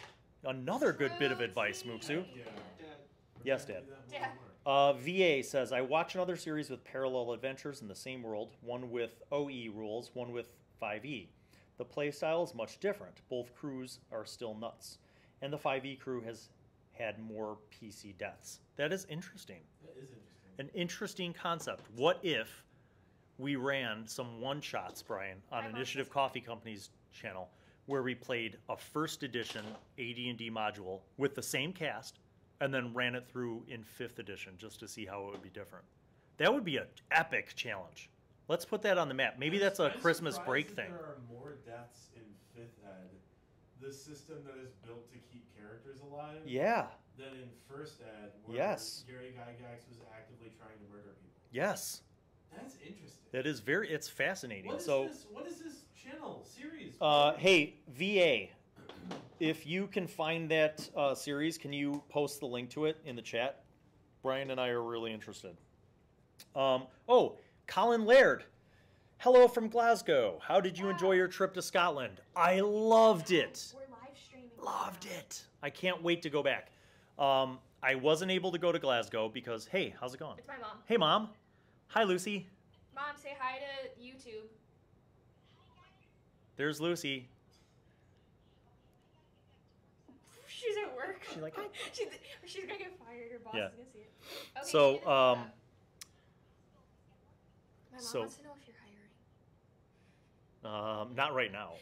another good bit of advice, Muksu. Yeah. Dad. Yes, We're Dad. trying to do that more and more. VA says, "I watch another series with parallel adventures in the same world, one with OE rules, one with 5E. The playstyle is much different. Both crews are still nuts. And the 5E crew has had more PC deaths." That is interesting. That is interesting. An interesting concept. What if we ran some one-shots, Brian, on I'm Initiative obsessed. Coffee Company's channel, where we played a first edition AD&D module with the same cast, and then ran it through in 5th edition just to see how it would be different? That would be an epic challenge. Let's put that on the map. Maybe that's a I'm Christmas surprised break that thing. There are more deaths in 5th Ed, the system that is built to keep characters alive, Yeah. than in 1st Ed, where Yes. Gary Gygax was actively trying to murder people. Yes. That's interesting. That is it's fascinating. What is So, this? What is this channel series? hey, VA, if you can find that series, can you post the link to it in the chat? Brian and I are really interested. Oh, Colin Laird. Hello from Glasgow. How did you enjoy your trip to Scotland? I loved it. We're live streaming. Loved it. I can't wait to go back. I wasn't able to go to Glasgow because, hey, how's it going? It's my mom. Hey, Mom. Hi, Lucy. Mom, say hi to YouTube. There's Lucy. She's at work. She's like, hi. she's gonna get fired. Her boss Yeah. is gonna see it. Okay, So, you can do that. My mom so- wants to know if you're hiring. Not right now,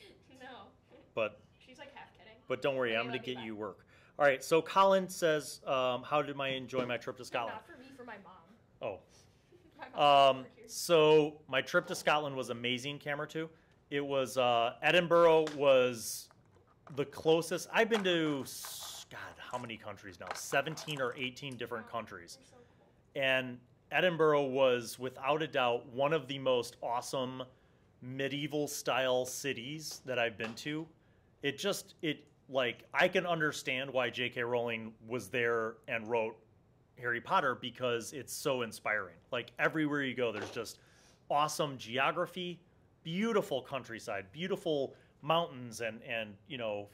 No. but She's like half kidding. don't worry, Okay, I'm going to that'll be get you fine. work. All right, so Colin says, how did I enjoy my trip to Scotland? Not for me, for my mom. Oh, My mom doesn't work here. so my trip to Scotland was amazing, Camera 2. It was, Edinburgh was the closest. I've been to, God, how many countries now? 17 or 18 different countries. You're so cool. And Edinburgh was, without a doubt, one of the most awesome medieval-style cities that I've been to. I can understand why J.K. Rowling was there and wrote Harry Potter because it's so inspiring. Like, everywhere you go, there's just awesome geography, beautiful countryside, beautiful mountains and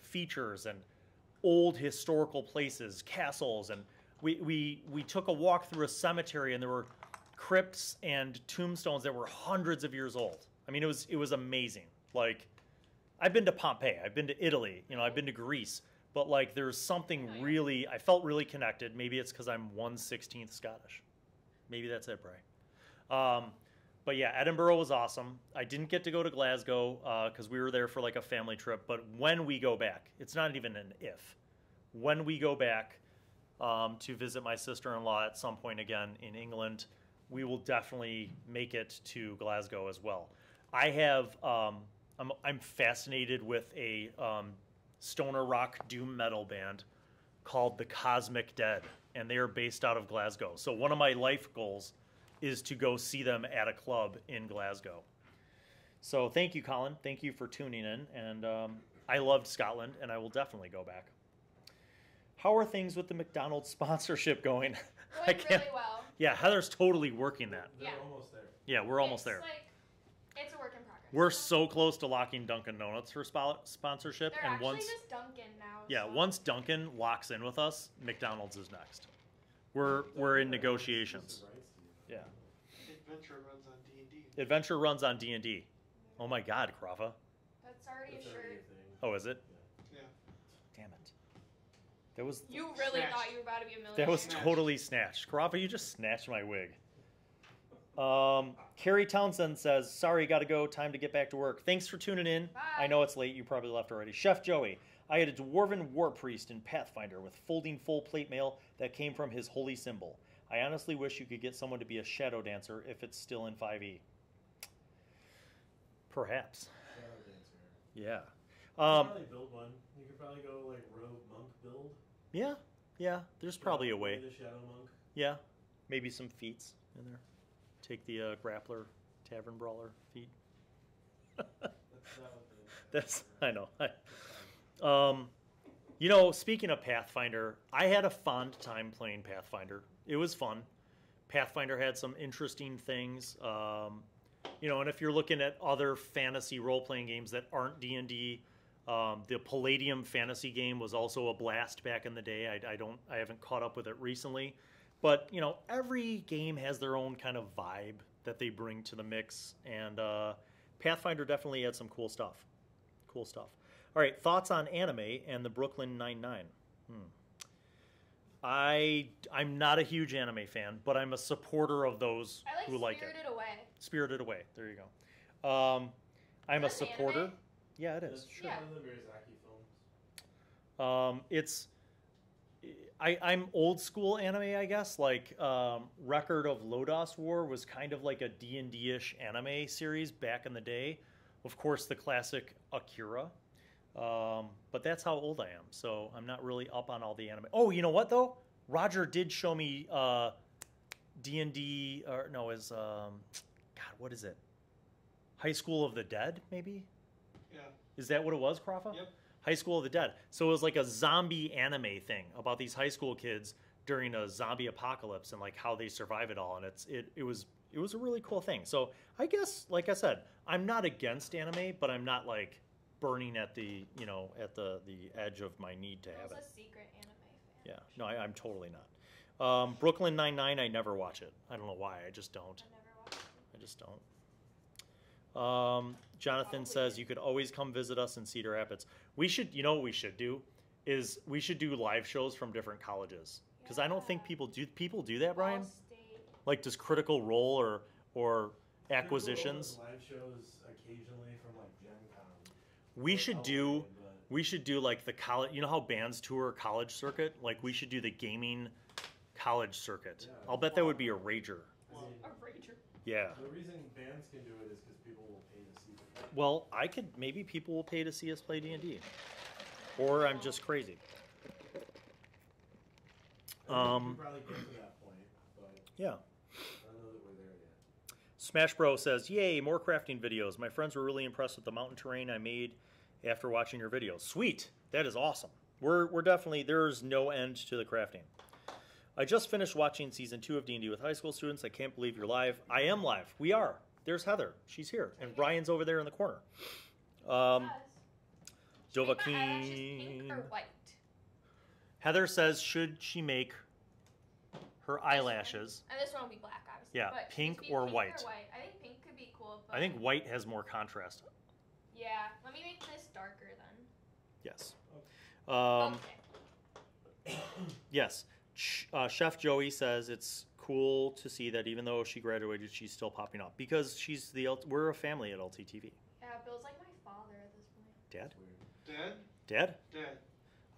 features and old historical places, castles. And we took a walk through a cemetery, and there were crypts and tombstones that were hundreds of years old. I mean, it was amazing. Like, I've been to Pompeii, I've been to Italy, I've been to Greece, but like there's something really, I felt really connected. Maybe it's because I'm 1/16 Scottish. Maybe that's it, Bray. But yeah, Edinburgh was awesome. I didn't get to go to Glasgow because we were there for like a family trip. But when we go back, it's not even an if. When we go back to visit my sister-in-law at some point again in England, we will definitely make it to Glasgow as well. I have, I'm fascinated with a stoner rock doom metal band called the Cosmic Dead, and they are based out of Glasgow. So one of my life goals is to go see them at a club in Glasgow. So thank you, Colin. Thank you for tuning in. And I loved Scotland, and I will definitely go back. How are things with the McDonald's sponsorship going? Going really well. Yeah, Heather's totally working that. They're Yeah. almost there. Yeah, we're almost there. It's a work in progress. We're so close to locking Dunkin' Donuts for sponsorship. They're and actually once, just Dunkin' now. yeah, so. once Dunkin' locks in with us, McDonald's is next. We're in negotiations. Yeah. Adventure runs on D&D. Adventure runs on D&D. Oh my God, Krafa. That's already a That's already shirt. a thing. Oh, is it? Yeah. Damn it. That was You really Snatched. thought you were about to be a millionaire. that was Snatched. totally snatched. Krafa, you just snatched my wig. Carrie Townsend says, sorry, gotta go. Time to get back to work. Thanks for tuning in. Bye. I know it's late. You probably left already. Chef Joey, I had a dwarven war priest in Pathfinder with folding full plate mail that came from his holy symbol. I honestly wish you could get someone to be a shadow dancer if it's still in 5e. Perhaps. Shadow Dancer. Yeah. You could probably build one. You could probably go like rogue monk build. Yeah. Yeah. There's probably a way. The shadow monk. Yeah. Maybe some feats in there. Take the grappler, tavern brawler feat. That's not what the That's, I know. You know, speaking of Pathfinder, I had a fond time playing Pathfinder. It was fun. Pathfinder had some interesting things. You know, and if you're looking at other fantasy role-playing games that aren't D&D, the Palladium fantasy game was also a blast back in the day. I haven't caught up with it recently. But, you know, every game has their own kind of vibe that they bring to the mix. And Pathfinder definitely had some cool stuff. Cool stuff. All right, thoughts on anime and the Brooklyn Nine-Nine. I'm not a huge anime fan, but I'm a supporter of those I who like Spirited it. Away. Spirited Away. There you go. I'm a Is that an supporter. anime? Yeah, it is. That's Sure. Yeah. one of the Miyazaki films. I'm old school anime, I guess. Like Record of Lodoss War was kind of like a D&D-ish anime series back in the day. Of course, the classic Akira. But that's how old I am, so I'm not really up on all the anime. Oh, you know what though? Roger did show me D&D, or no, God, what is it? High School of the Dead, maybe? Yeah. Is that what it was, Krafa? Yep. High School of the Dead. So it was like a zombie anime thing about these high school kids during a zombie apocalypse and like how they survive it all. And it was a really cool thing. So I guess, like I said, I'm not against anime, but I'm not like burning at the edge of my need to have I it. was a secret anime fan. Yeah, no, I'm totally not. Brooklyn Nine-Nine, I never watch it. I don't know why. I just don't. I never watched it. I just don't. Jonathan says you could always come visit us in Cedar Rapids. We should, you know what we should do? Is we should do live shows from different colleges. Because I don't think people do that, Brian? Ball State. Like does Critical Role or Acquisitions? Live shows occasionally from like Gen Con. We Or should LA, do but- we should do like the college, you know how bands tour college circuit? Like we should do the gaming college circuit. Yeah. I'll bet that would be a rager. I mean, A rager. Yeah. the reason bands can do it is because people will pay to see them. Well, maybe people will pay to see us play D&D. Or I'm just crazy. I think we probably get to that point, but Yeah. I don't know that we're there yet. Smash Bro says, yay, more crafting videos. My friends were really impressed with the mountain terrain I made after watching your videos. Sweet. That is awesome. We're definitely, there's no end to the crafting. I just finished watching season 2 of D&D with high school students. I can't believe you're live. I am live. We are. There's Heather. She's here. And Brian's over there in the corner. Yes. Dova Should make my eyelashes pink Keen. or white? Heather says, should she make her eyelashes? And this one will be black, obviously. Yeah, but pink should it be or pink white? I think pink could be cool. But I think white has more contrast. Yeah, let me make this darker then. Yes. Okay. Yes. Chef Joey says it's cool to see that even though she graduated, she's still popping up because we're a family at LTTV. Yeah, Bill's like my father at this point. Dad? Dead? Dad? Dead.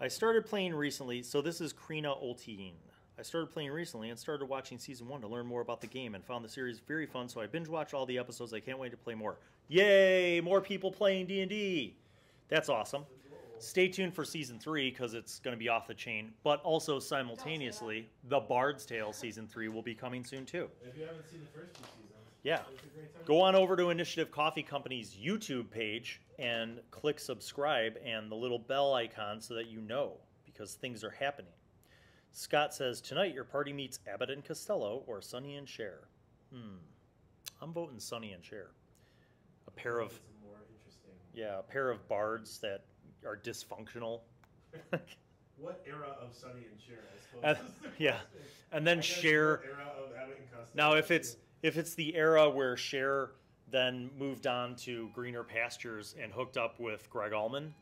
I started playing recently, so this is Krina Olteen. I started playing recently and started watching season 1 to learn more about the game and found the series very fun, so I binge watched all the episodes. I can't wait to play more. Yay! More people playing D&D! That's awesome. Stay tuned for season 3 because it's going to be off the chain, but also simultaneously, The Bard's Tale season 3 will be coming soon too. If you haven't seen the first few seasons, Yeah. it's a great time. Go on over to Initiative Coffee Company's YouTube page and click subscribe and the little bell icon so that you know because things are happening. Scott says, tonight your party meets Abbott and Costello or Sonny and Cher. I'm voting Sonny and Cher. A pair of, It's a more interesting. yeah, a pair of bards that are dysfunctional. What era of Sonny and Cher? I And- suppose. is the yeah. question. And then I guess Cher. what era of Abbott and Costello Now, if too. it's the era where Cher then moved on to greener pastures and hooked up with Greg Allman,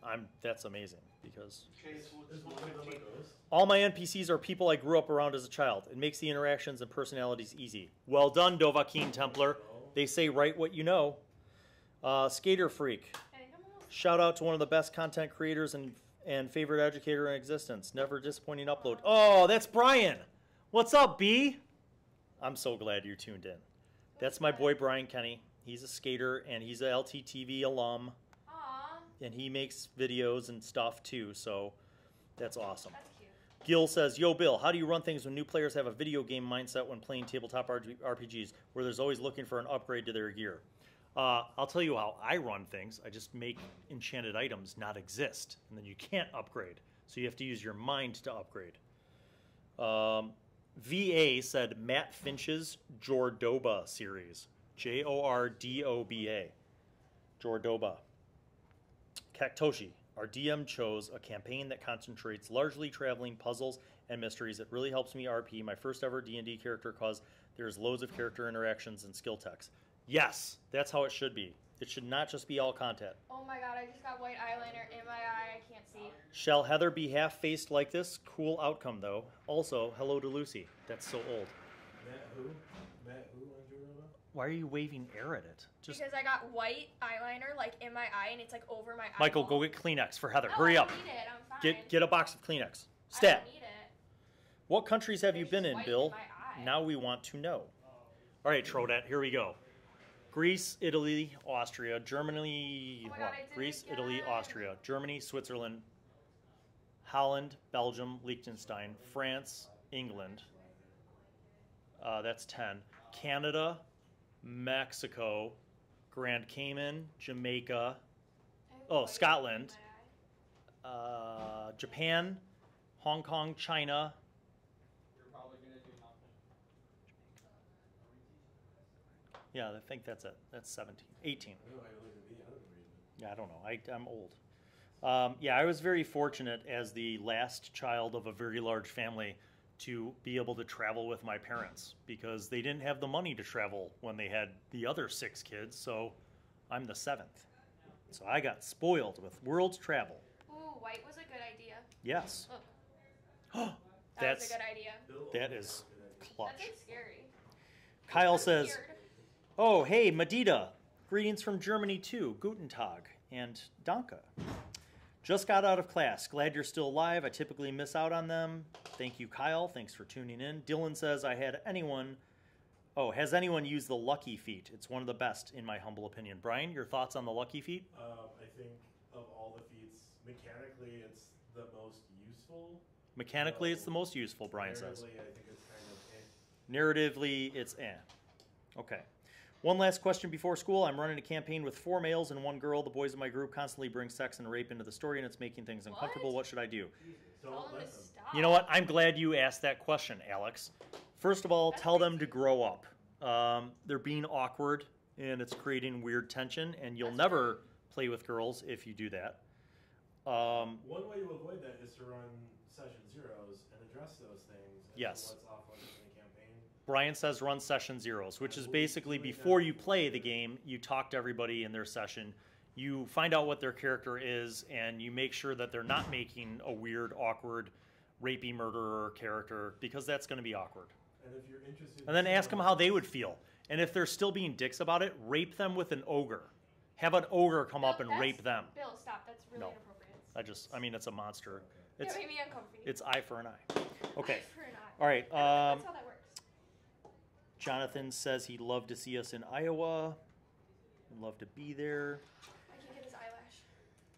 that's amazing because Okay, so Is it's one of them a 115. ghost? all my NPCs are people I grew up around as a child. It makes the interactions and personalities easy. Well done, Dovahkiin Templar. They say write what you know. Skater Freak. Hey, come on. Shout out to one of the best content creators and favorite educator in existence. Never disappointing upload. Oh, that's Brian. What's up, B? I'm so glad you're tuned in. That's my boy Brian Kenny. He's a skater and he's a LTTV alum Aw, and he makes videos and stuff too. So that's awesome. that's cute. Gil says, yo, Bill, how do you run things when new players have a video game mindset when playing tabletop RPGs where there's always looking for an upgrade to their gear? I'll tell you how I run things. I just make enchanted items not exist, and then you can't upgrade. So you have to use your mind to upgrade. VA said Matt Finch's Jordoba series. Jordoba. Jordoba. Kaktoshi. Our DM chose a campaign that concentrates largely traveling puzzles and mysteries. It really helps me RP my first ever D&D character cause there's loads of character interactions and skill text. Yes, that's how it should be. It should not just be all content. Oh my god, I just got white eyeliner in my eye. I can't see. Shall Heather be half-faced like this? Cool outcome, though. Also, hello to Lucy. That's so old. Matt who? Matt who on Jorova? Why are you waving air at it? Just Because I got white eyeliner like in my eye and it's like over my eye. Michael, go get Kleenex for Heather. No, Hurry I up. don't need it. I'm fine. Get a box of Kleenex. I Stat. don't need it. What countries have you There's been just in, white Bill? my eye. Now we want to know. All right, Trodat, here we go. Greece, Italy, Austria, Germany. Oh my hold God, on. I did it Greece, Italy, again. Austria, Germany, Switzerland, Holland, Belgium, Liechtenstein, France, England. That's 10. Canada, Mexico, Grand Cayman, Jamaica, I have oh, white Scotland. in my eye. Japan, Hong Kong, China. You're probably gonna do nothing. Yeah, I think that's it. That's 17. 18. I know I look at me. I don't read it. Yeah, I don't know. I'm old. Yeah, I was very fortunate as the last child of a very large family to be able to travel with my parents because they didn't have the money to travel when they had the other 6 kids, so I'm the 7th. So I got spoiled with world travel. Ooh, white was a good idea. Yes. Look, that That's was a good idea. Bill that always is has good ideas. That's clutch. like scary. Kyle That's says, weird. "Oh, hey, Medita. Greetings from Germany too. Guten Tag and Danke. Just got out of class. Glad you're still alive. I typically miss out on them. Thank you, Kyle. Thanks for tuning in." Dylan says, has anyone used the Lucky Feat? It's one of the best, in my humble opinion. Brian, your thoughts on the Lucky Feat? I think of all the feats, mechanically, it's the most useful. Mechanically, it's the most useful, Brian says. Narratively, I think it's kind of Narratively, it's Okay. One last question before school. I'm running a campaign with 4 males and 1 girl. The boys in my group constantly bring sex and rape into the story, and it's making things uncomfortable. What should I do? Don't Tell them let to them. stop. You know what? I'm glad you asked that question, Alex. First of all, That's tell them to crazy. grow up. They're being awkward, and it's creating weird tension, and you'll That's never rude. play with girls if you do that. One way to avoid that is to run session zeros and address those things. And Yes. What's off limits in the campaign. Brian says run session zeros, which I is will be basically doing before that. you play the game, you talk to everybody in their session, you find out what their character is, and you make sure that they're not making a weird, awkward, rapey murderer character, because that's going to be awkward. And if you're interested, And then ask them how they would feel. And if they're still being dicks about it, rape them with an ogre. Have an ogre come up and rape them. Bill, stop. That's really No. inappropriate. I mean, it's a monster. It It's made me uncomfortable. it's eye for an eye. Okay. Eye for an eye. All right. That's how that works. Jonathan says he'd love to see us in Iowa. Would love to be there. I can get his eyelash.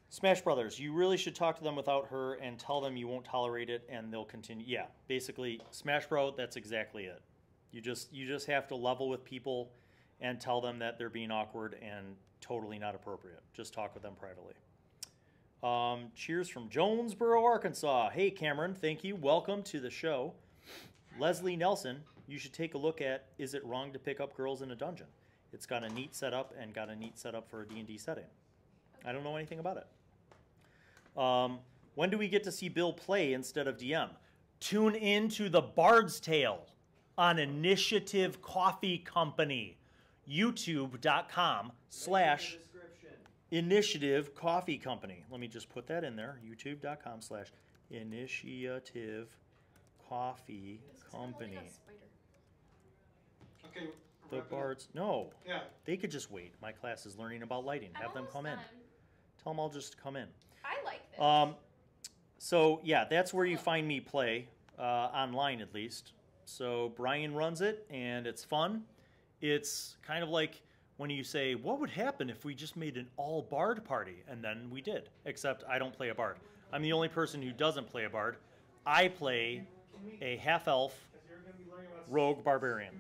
Smash Brothers, you really should talk to them without her and tell them you won't tolerate it and they'll continue. Yeah, basically, Smash Bro, that's exactly it. You just have to level with people and tell them that they're being awkward and totally not appropriate. Just talk with them privately. Cheers from Jonesboro, Arkansas. Hey, Cameron, thank you. Welcome to the show. Leslie Nelson, you should take a look at Is It Wrong to Pick Up Girls in a Dungeon? It's got a neat setup and got a neat setup for a D&D setting. I don't know anything about it. When do we get to see Bill play instead of DM? Tune in to The Bard's Tale on Initiative Coffee Company. YouTube.com/Initiative Coffee Company. Let me just put that in there. YouTube.com/Initiative Coffee Company. Okay. The Bards. No. Yeah. They could just wait. My class is learning about lighting. Have them come in. Tell them I'll just come in. I like this. So, yeah, that's where you find me play, online at least. So Brian runs it, and it's fun. It's kind of like when you say, what would happen if we just made an all-bard party? And then we did, except I don't play a bard. I'm the only person who doesn't play a bard. I play a half-elf rogue barbarian.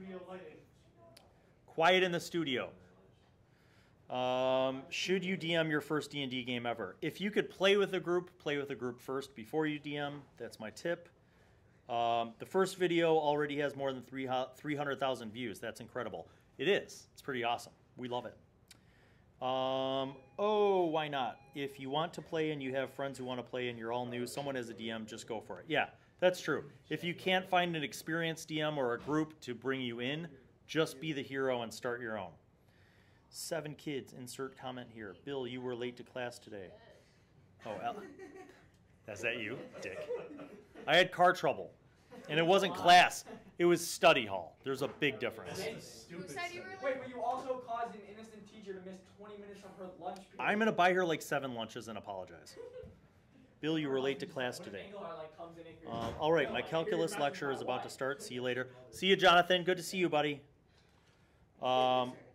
Quiet in the studio. Should you DM your first D&D game ever? If you could play with a group first before you DM. That's my tip. The first video already has more than 300,000 views. That's incredible. It is. It's pretty awesome. We love it. Oh, why not? If you want to play and you have friends who want to play and you're all new, someone as a DM, just go for it. Yeah, that's true. If you can't find an experienced DM or a group to bring you in, just be the hero and start your own. 7 kids. Insert comment here. Bill, you were late to class today. Oh, Allan. Is that you, Dick? I had car trouble. And it wasn't class. It was study hall. There's a big difference. Who said you were late? Wait, but you also caused an innocent teacher to miss 20 minutes of her lunch period. I'm going to buy her like 7 lunches and apologize. Bill, you were late to class today. All right, my calculus lecture is about to start. See you later. See you, Jonathan. Good to see you, buddy.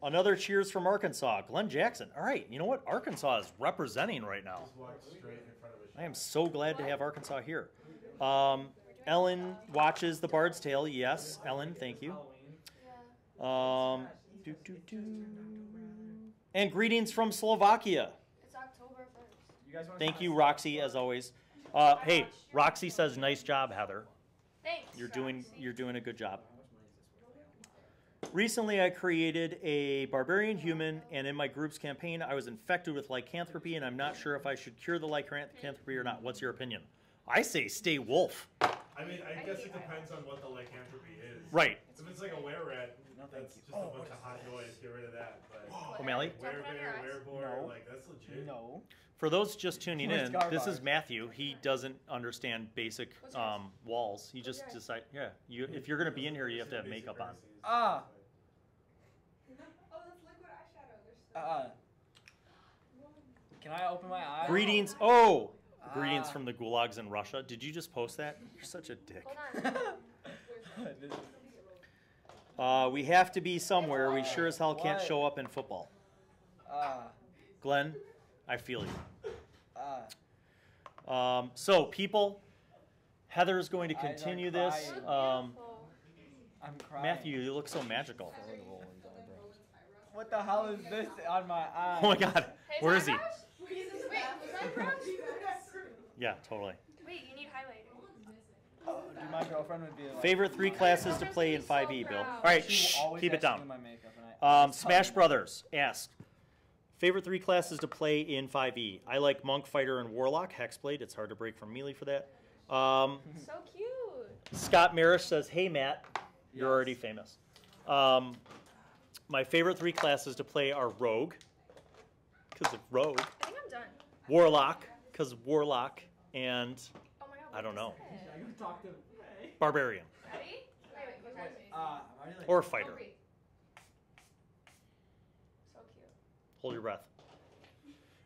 Another cheers from Arkansas. Glenn Jackson. All right, you know what? Arkansas is representing right now. I am so glad to have Arkansas here. Ellen watches The Bard's Tale. Yes, Ellen, thank you. And greetings from Slovakia. It's October 1st. Thank you, Roxy, as always. Hey, Roxy says, "Nice job, Heather. Thanks. You're doing a good job." Recently, I created a barbarian human, and in my group's campaign, I was infected with lycanthropy, and I'm not sure if I should cure the lycanthropy or not. What's your opinion? I say stay wolf. I mean, I guess it depends on what the lycanthropy is. Right. If it's like a were-rat, that's just a bunch of hot noise. Get rid of that. But O'Malley? Were-bear, were-boar, like, that's legit. No. For those just tuning in, this is Matthew. He doesn't understand basic walls. He just decides, if you're going to be in here, you have to have makeup on. Ah. Oh, that's liquid eyeshadow. Can I open my eyes? Greetings. Greetings from the gulags in Russia. Did you just post that? You're such a dick. Hold on. We have to be somewhere. We sure as hell can't show up in football. Glenn, I feel you. So, people, Heather is going to continue this. I'm crying. Matthew, you look so magical. What the hell is this on my eye? Oh my God, where is he? Wait, was that brown? Yeah, totally. Wait, you need highlighter. Oh, dude, my girlfriend would be like... Favorite 3 classes to play in 5e, Bill. All right, shh, keep it down. My makeup and Smash Brothers asked, favorite 3 classes to play in 5e. I like Monk, Fighter, and Warlock. Hexblade, it's hard to break from melee for that. So cute. Scott Marish says, hey, Matt, you're already famous. My favorite 3 classes to play are Rogue, because of Rogue. I think I'm done. Warlock, because of Warlock, and Oh my God. I don't know. Talk to Barbarian. Ready? Wait, Or a fighter. So cute. Hold your breath.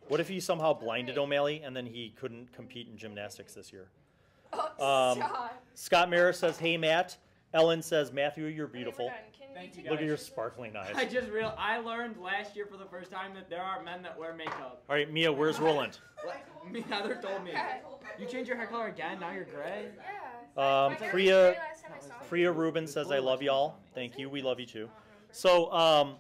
What if he somehow blinded O'Malley and then he couldn't compete in gymnastics this year? Oh, stop. Scott Maris says, "Hey Matt." Ellen says, "Matthew, you're beautiful." Okay, we're done. Can Thank you you, take Look at your guys. sparkling eyes. I just realized I learned last year for the first time that there are men that wear makeup. All right, Mia, where's Roland? Me, Heather told me. Okay. You changed your hair color again. Now you're gray. Yeah. My hair was Priya- gray last time I saw you. Priya Rubin says, "I love y'all." Thank you. We love you too. So,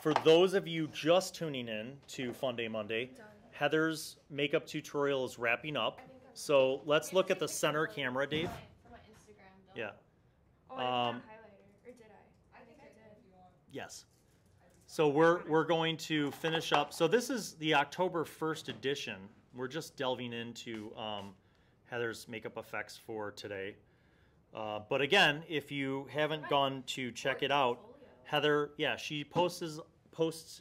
for those of you just tuning in to Funday Monday, Heather's makeup tutorial is wrapping up. So let's look at the center camera, Dave. For my Instagram, though. Yeah. Oh, I did not highlighter. Or did I? I think I did. Yes. So we're going to finish up. So this is the October 1st edition. We're just delving into Heather's makeup effects for today. But again, if you haven't gone to check it out, Heather, yeah, she posts. What the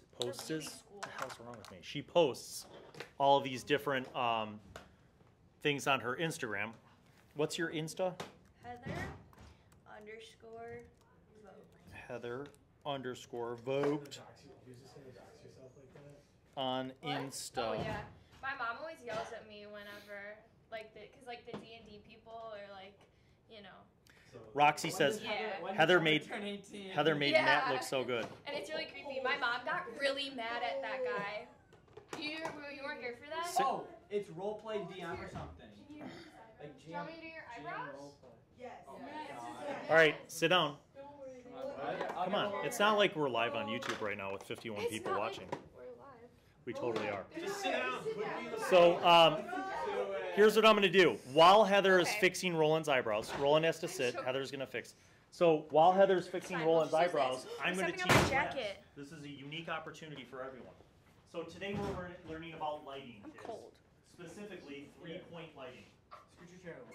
hell's wrong with me? She posts all of these different things on her Instagram. What's your Insta? Heather_vote on What? Insta. Oh, yeah. My mom always yells at me whenever, because the D&D people are like, you know. Roxy says, Heather made Yeah. Matt look so good. And it's really creepy. My mom got really mad at that guy. You weren't here for that? Oh, it's roleplay DM or something. Like Do you want me to do your eyebrows? All right, sit down. Come Come on. It's not like we're live on YouTube right now with 51 It's people not watching. Like we're live. We totally are. Just sit down. So here's what I'm going to do. While Heather is Okay. fixing Roland's eyebrows, Roland has to sit. Heather's going to fix. So while Heather's fixing Fine, Roland's we'll just use eyebrows, this. I'm going to Stepping teach on my class. jacket. This is a unique opportunity for everyone. So today we're learning about lighting. I'm kids. cold. Specifically, three-point lighting. Scoot your chair over.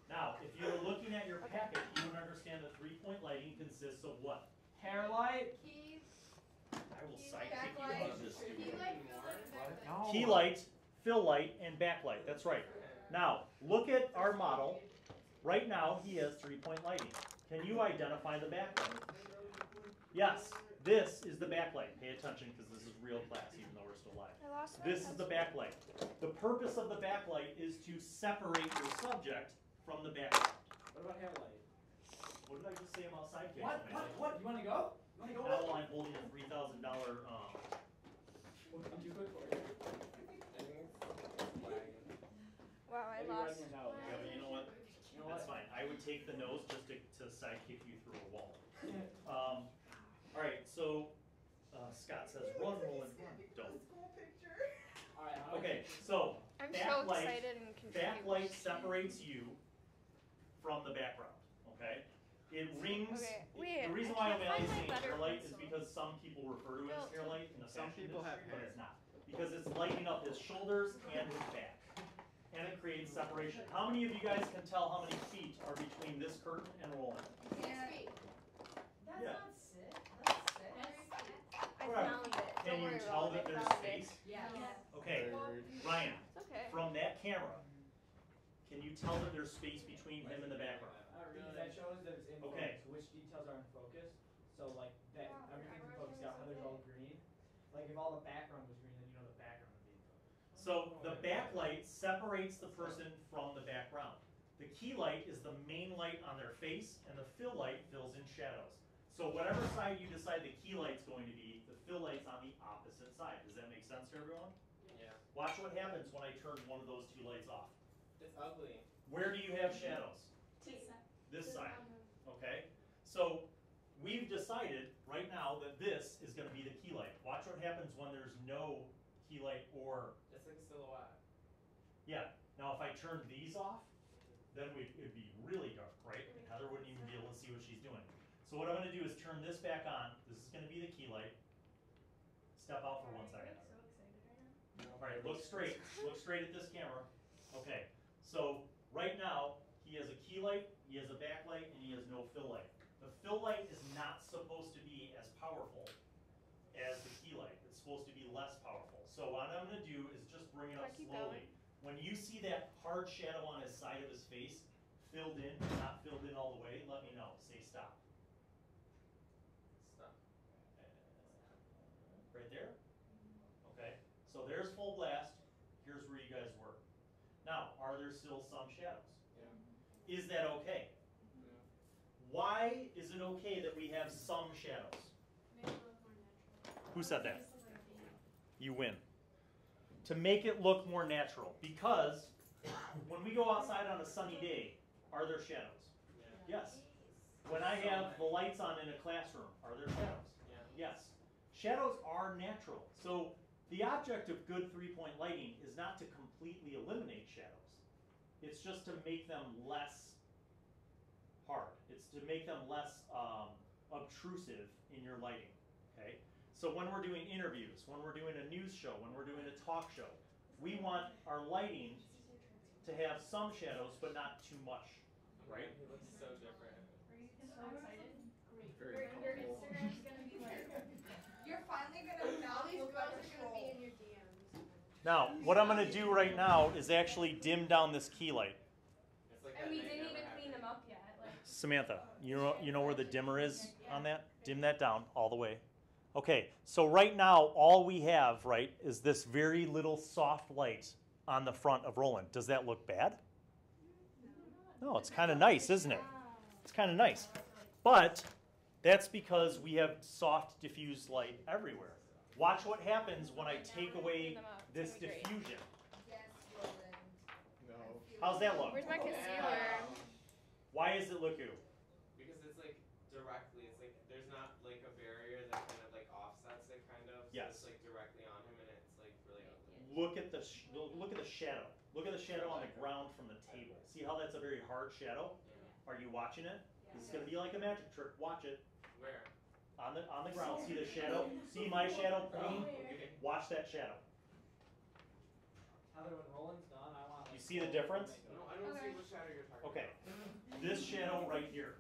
Now, if you're looking at your packet, you would understand that three-point lighting consists of what? Hair light. I will sidekick you out of this. No. Key light, fill light, and backlight. That's right. Now, look at our model. Right now, he has three-point lighting. Can you identify the backlight? Yes, this is the backlight. Pay attention because this is real class, even though we're still live. I lost my This is the backlight. The purpose of the backlight is to separate your subject from the background. What about hair light? What did I just say about sidekicks? What? You want to go? You want to go? Now while I'm holding a $3,000 I'm too quick for you. Wow, I lost. yeah, but you know what? That's fine. I would take the nose just to sidekick you through a wall. All right, so Scott says, run, Roland, run. Don't. Okay, so I'm so backlight, excited and confused. backlight separates you from the background, okay? It rings. Okay, wait, The reason I why can't O'Malley's find my saying better hair light is pencil. because some people refer to it as hair light in the Some fashion people have industry, but hair. it's not. Because it's lighting up his shoulders and his back. And it creates separation. How many of you guys can tell how many feet are between this curtain and Roland? That's Yeah. not sick. That's sick. I Right. found it. Can Don't you worry, tell Roland, that I there's found it. space? Yes. Okay, Ryan, It's okay. from that camera, can you tell that there's space between him and the background? That shows that it's in Okay. focus, which details are in focus. So like that, everything's in focus. Yeah, Heather's all green. Like if all the background was green, then you know the background would be in focus. So the backlight separates the person from the background. The key light is the main light on their face, and the fill light fills in shadows. So whatever side you decide the key light's going to be, the fill light's on the opposite side. Does that make sense to everyone? Yeah. Watch what happens when I turn one of those two lights off. It's ugly. Where do you have shadows? This side, okay? So we've decided right now that this is gonna be the key light. Watch what happens when there's no key light or, It's like a silhouette. yeah. Now if I turned these off, then it'd be really dark, right? And Heather wouldn't even be able to see what she's doing. So what I'm gonna do is turn this back on. This is gonna be the key light. Step out for 1 second. All right, look straight at this camera. Okay, so right now, he has a key light, he has a backlight, and he has no fill light. The fill light is not supposed to be as powerful as the key light. It's supposed to be less powerful. So what I'm gonna do is just bring it up Keep slowly. going. When you see that hard shadow on his side of his face, filled in, not filled in all the way, let me know. Say stop. Stop. Right there? Okay, so there's full blast. Here's where you guys were. Now, are there still some shadows? Yeah. Is that okay? No. Why is it okay that we have some shadows? Who said that? You win. To make it look more natural. Because when we go outside on a sunny day, are there shadows? Yeah. Yes. When I have the lights on in a classroom, are there shadows? Yeah. Yes. Shadows are natural. So the object of good three-point lighting is not to completely eliminate shadows. It's just to make them less hard. It's to make them less obtrusive in your lighting. Okay? So when we're doing interviews, when we're doing a news show, when we're doing a talk show, we want our lighting to have some shadows, but not too much. Right? It looks so different. So excited. Very Your Instagram's gonna be like, you're finally gonna not look like a troll. your DMs. Now, what I'm going to do right now is actually dim down this key light. It's like And that we night didn't never even happened. clean them up yet. Like, Samantha, you know where the dimmer is on that? Dim that down all the way. Okay, so right now all we have, right, is this very little soft light on the front of Roland. Does that look bad? No, it's kind of nice, isn't it? It's kind of nice. But that's because we have soft diffused light everywhere. Watch what happens when I take away this diffusion. Yes, Roland. No. How's that look? where's my concealer? Why does it look good? Because it's like directly, it's like there's not like a barrier that kind of like offsets it kind of. So Yes. it's like directly on him and it's like really ugly. Look at the shadow. Look at the shadow on the ground from the table. See how that's a very hard shadow? Yeah. Are you watching it? This is gonna be like a magic trick. Watch it. Where? On the ground. See the shadow? See my shadow pointing? Okay. Watch that shadow. Heather, when Roland's done, I want. You see the difference? No, I don't Okay. see what shadow you're talking Okay. about. This shadow right here.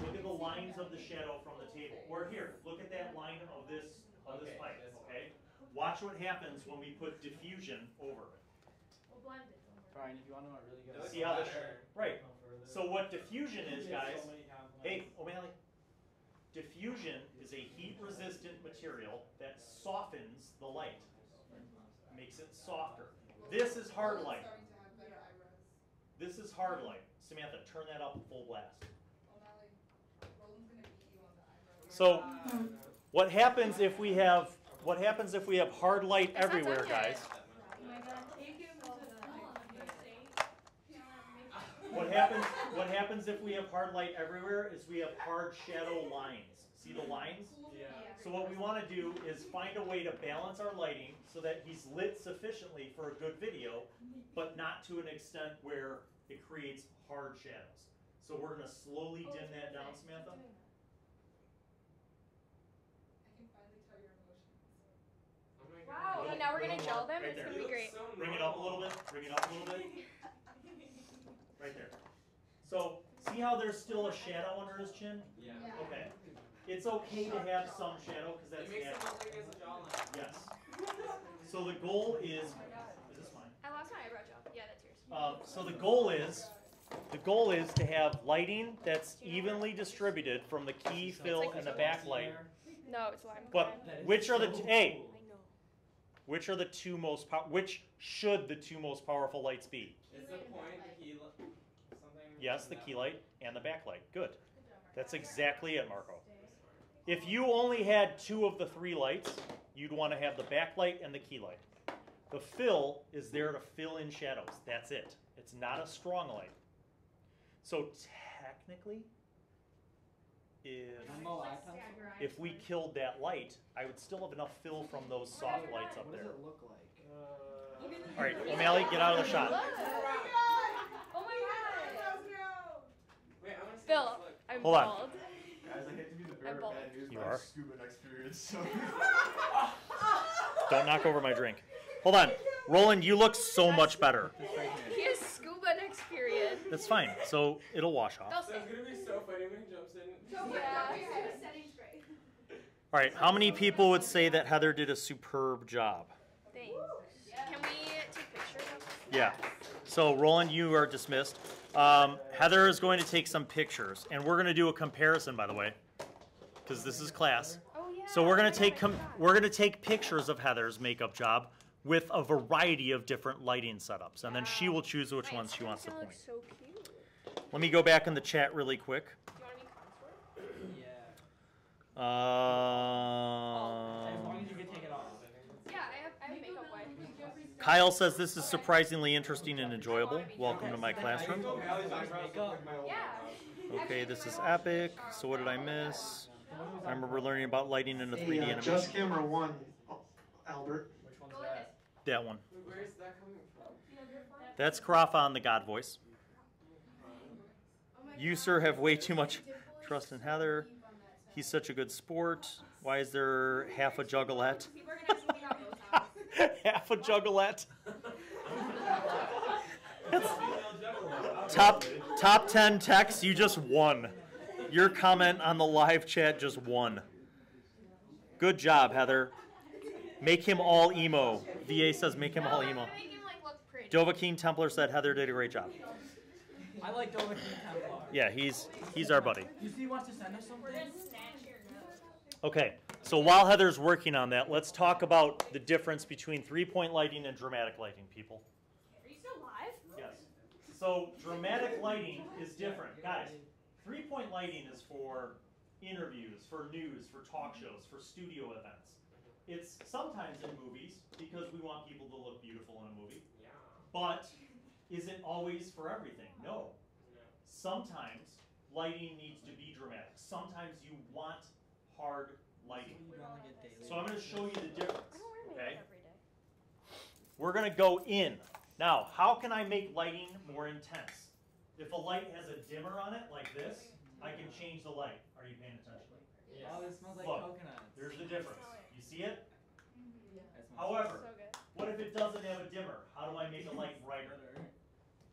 Look at the lines of the shadow from the table. Or here, look at that line of this Okay, pipe. this one. Okay? Watch what happens when we put diffusion over it. We'll blend it. Brian, if you want to know what really good. It looks See how the better. right. No further. So what diffusion is, He has guys? so many compliments. Hey, O'Malley. Diffusion is a heat-resistant material that softens the light, makes it softer. This is hard light. Starting to have better eyebrows. This is hard light. Samantha, turn that up full blast. O'Malley, Roland's gonna beat you on the eyebrows. So what happens if we have hard light It's not done everywhere, yet. guys? Oh my God, take him to What happens if we have hard light everywhere is we have hard shadow lines. See the lines? Yeah. So what we want to do is find a way to balance our lighting so that he's lit sufficiently for a good video, but not to an extent where it creates hard shadows. So we're going to slowly dim that down, Samantha. I can finally tell your emotions. Oh my Wow. God. Okay, now we're gonna Little gel more, them. right It's there. gonna be great. So Bring it up a little bit. Bring it up a little bit. Right there. So see how there's still a shadow under his chin? Yeah. Yeah. Okay. It's okay to have some shadow because that's It makes it natural. look like it's a jawline. Yes. So the goal is this mine? I lost my eyebrow gel. Yeah, that's yours. So the goal is to have lighting that's evenly distributed from the key, fill, and the backlight. No, it's lime. But That is which are the so hey? cool. I know. Which are the two most which should the two most powerful lights be? Is the point the key something? Yes, the that key one? light and the backlight. Good. That's exactly it, Marco. If you only had two of the three lights, you'd want to have the backlight and the key light. The fill is there to fill in shadows. That's it. It's not a strong light. So technically, if we killed that light, I would still have enough fill from those soft lights up What does there. it look like? All right, O'Malley, get out of the shot. Oh my god. Wait, I want to see Phil, this look. I'm Hold on. bald. Guys, I hate to be the bearer I'm of bald. bad news, You but are? I'm scuba experience. So. Don't knock over my drink. Hold on. Roland, you look so much better. He has scuba next period. That's fine. So it'll wash off. They'll So say. it's gonna be so funny when he jumps in. All right, how many people would say that Heather did a superb job? Thanks. Can we take pictures of Yeah. So Roland, you are dismissed. Heather is going to take some pictures, and we're going to do a comparison, by the way, because this is class. Oh yeah. So we're going to take pictures of Heather's makeup job with a variety of different lighting setups, and then she will choose which ones she wants to point. So cute. Let me go back in the chat really quick. Do you want to be consort? Yeah. As long as you can take it off. Yeah, I have makeup wipe. Kyle says this is surprisingly interesting and enjoyable. Welcome to my classroom. Yeah. Okay, this is epic. So what did I miss? I remember learning about lighting in a 3D animation. Just camera 1, Albert. Which one's Go like that? this. That one. Where's that coming from? That's Karafa on the God voice. You, sir, have way too much trust in Heather. He's such a good sport. Why is there half a juggalette? People are gonna ask me about Botox. Half a juggalette. Top 10 texts, you just won. Your comment on the live chat just won. Good job, Heather. Make him all emo. VA says make him all emo. Make him like look pretty. Dovahkiin Templar said Heather did a great job. I like Dovahkiin Templar. Yeah, he's our buddy. You see he wants to send us something? Okay, so while Heather's working on that, let's talk about the difference between three-point lighting and dramatic lighting, people. Are you still live? Yes. So dramatic lighting is different. Guys, three-point lighting is for interviews, for news, for talk shows, for studio events. It's sometimes in movies because we want people to look beautiful in a movie. Yeah. But is it always for everything? No. Sometimes lighting needs to be dramatic. Sometimes you want hard lighting. So I'm going to show you the difference. I don't wear Okay? makeup every day. We're going to go in. Now, how can I make lighting more intense? If a light has a dimmer on it, like this, I can change the light. Are you paying attention? Yes. Oh, this smells like Look, coconuts. There's the difference. You see it? That smells However, So good. what if it doesn't have a dimmer? How do I make a light brighter?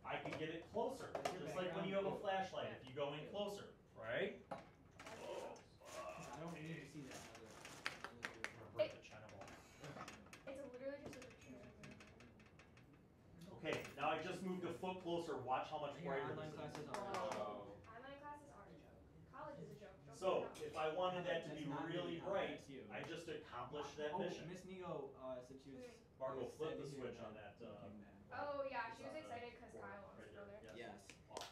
I can get it closer. Just like when you have a flashlight, if you go in closer, right? I don't need to see that. Break the China wall. It's literally just a picture. Okay, now I just moved a foot closer. Watch how much Your brighter online this classes is. are. Online classes aren't a joke. College is a joke. Don't So, get if I wanted that to be That's not really me, bright, that's you. I just accomplished that Oh, mission. Miss Nigo said she was. Margo, flip said the to switch hear on that. Oh yeah, she was excited because Kyle wants to go there. Yes.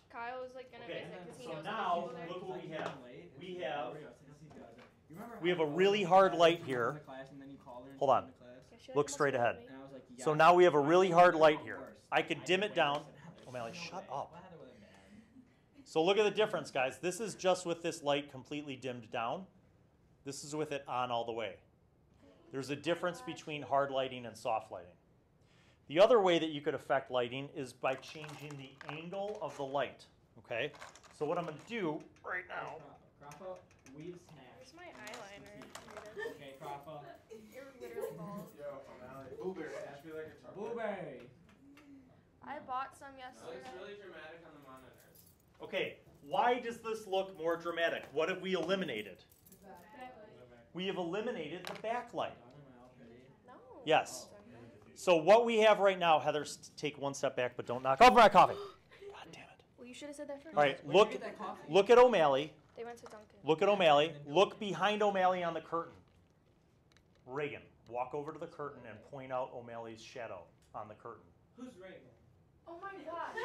Kyle was like gonna Okay, visit because he so knows now, other people there. look what we have. We We have a really hard light here. Hold on. Yeah, she, like, Look almost straight told ahead. me. So now we have a really hard light here. I could dim it down. O'Malley, shut up. So look at the difference, guys. This is just with this light completely dimmed down. This is with it on all the way. There's a difference between hard lighting and soft lighting. The other way that you could affect lighting is by changing the angle of the light. Okay? So what I'm going to do right now. Krafa weaves Where's snacks. my eyeliner? Here it is. Okay, Krafa. You're literally bald. Yo, O'Malley. Blueberry. Ash me like a chocolate. Blueberry. I bought some That yesterday. looks really dramatic on the monitors. Okay, why does this look more dramatic? What have we eliminated? We have eliminated the backlight. No. Yes. So what we have right now, Heather, take one step back, but don't knock over my coffee. God damn it. Well, you should have said that first. All right, Where'd you look, get that coffee? look at O'Malley. They went to Dunkin'. Look at O'Malley. Look behind O'Malley on the curtain. Reagan, walk over to the curtain and point out O'Malley's shadow on the curtain. Who's Reagan? Oh my gosh.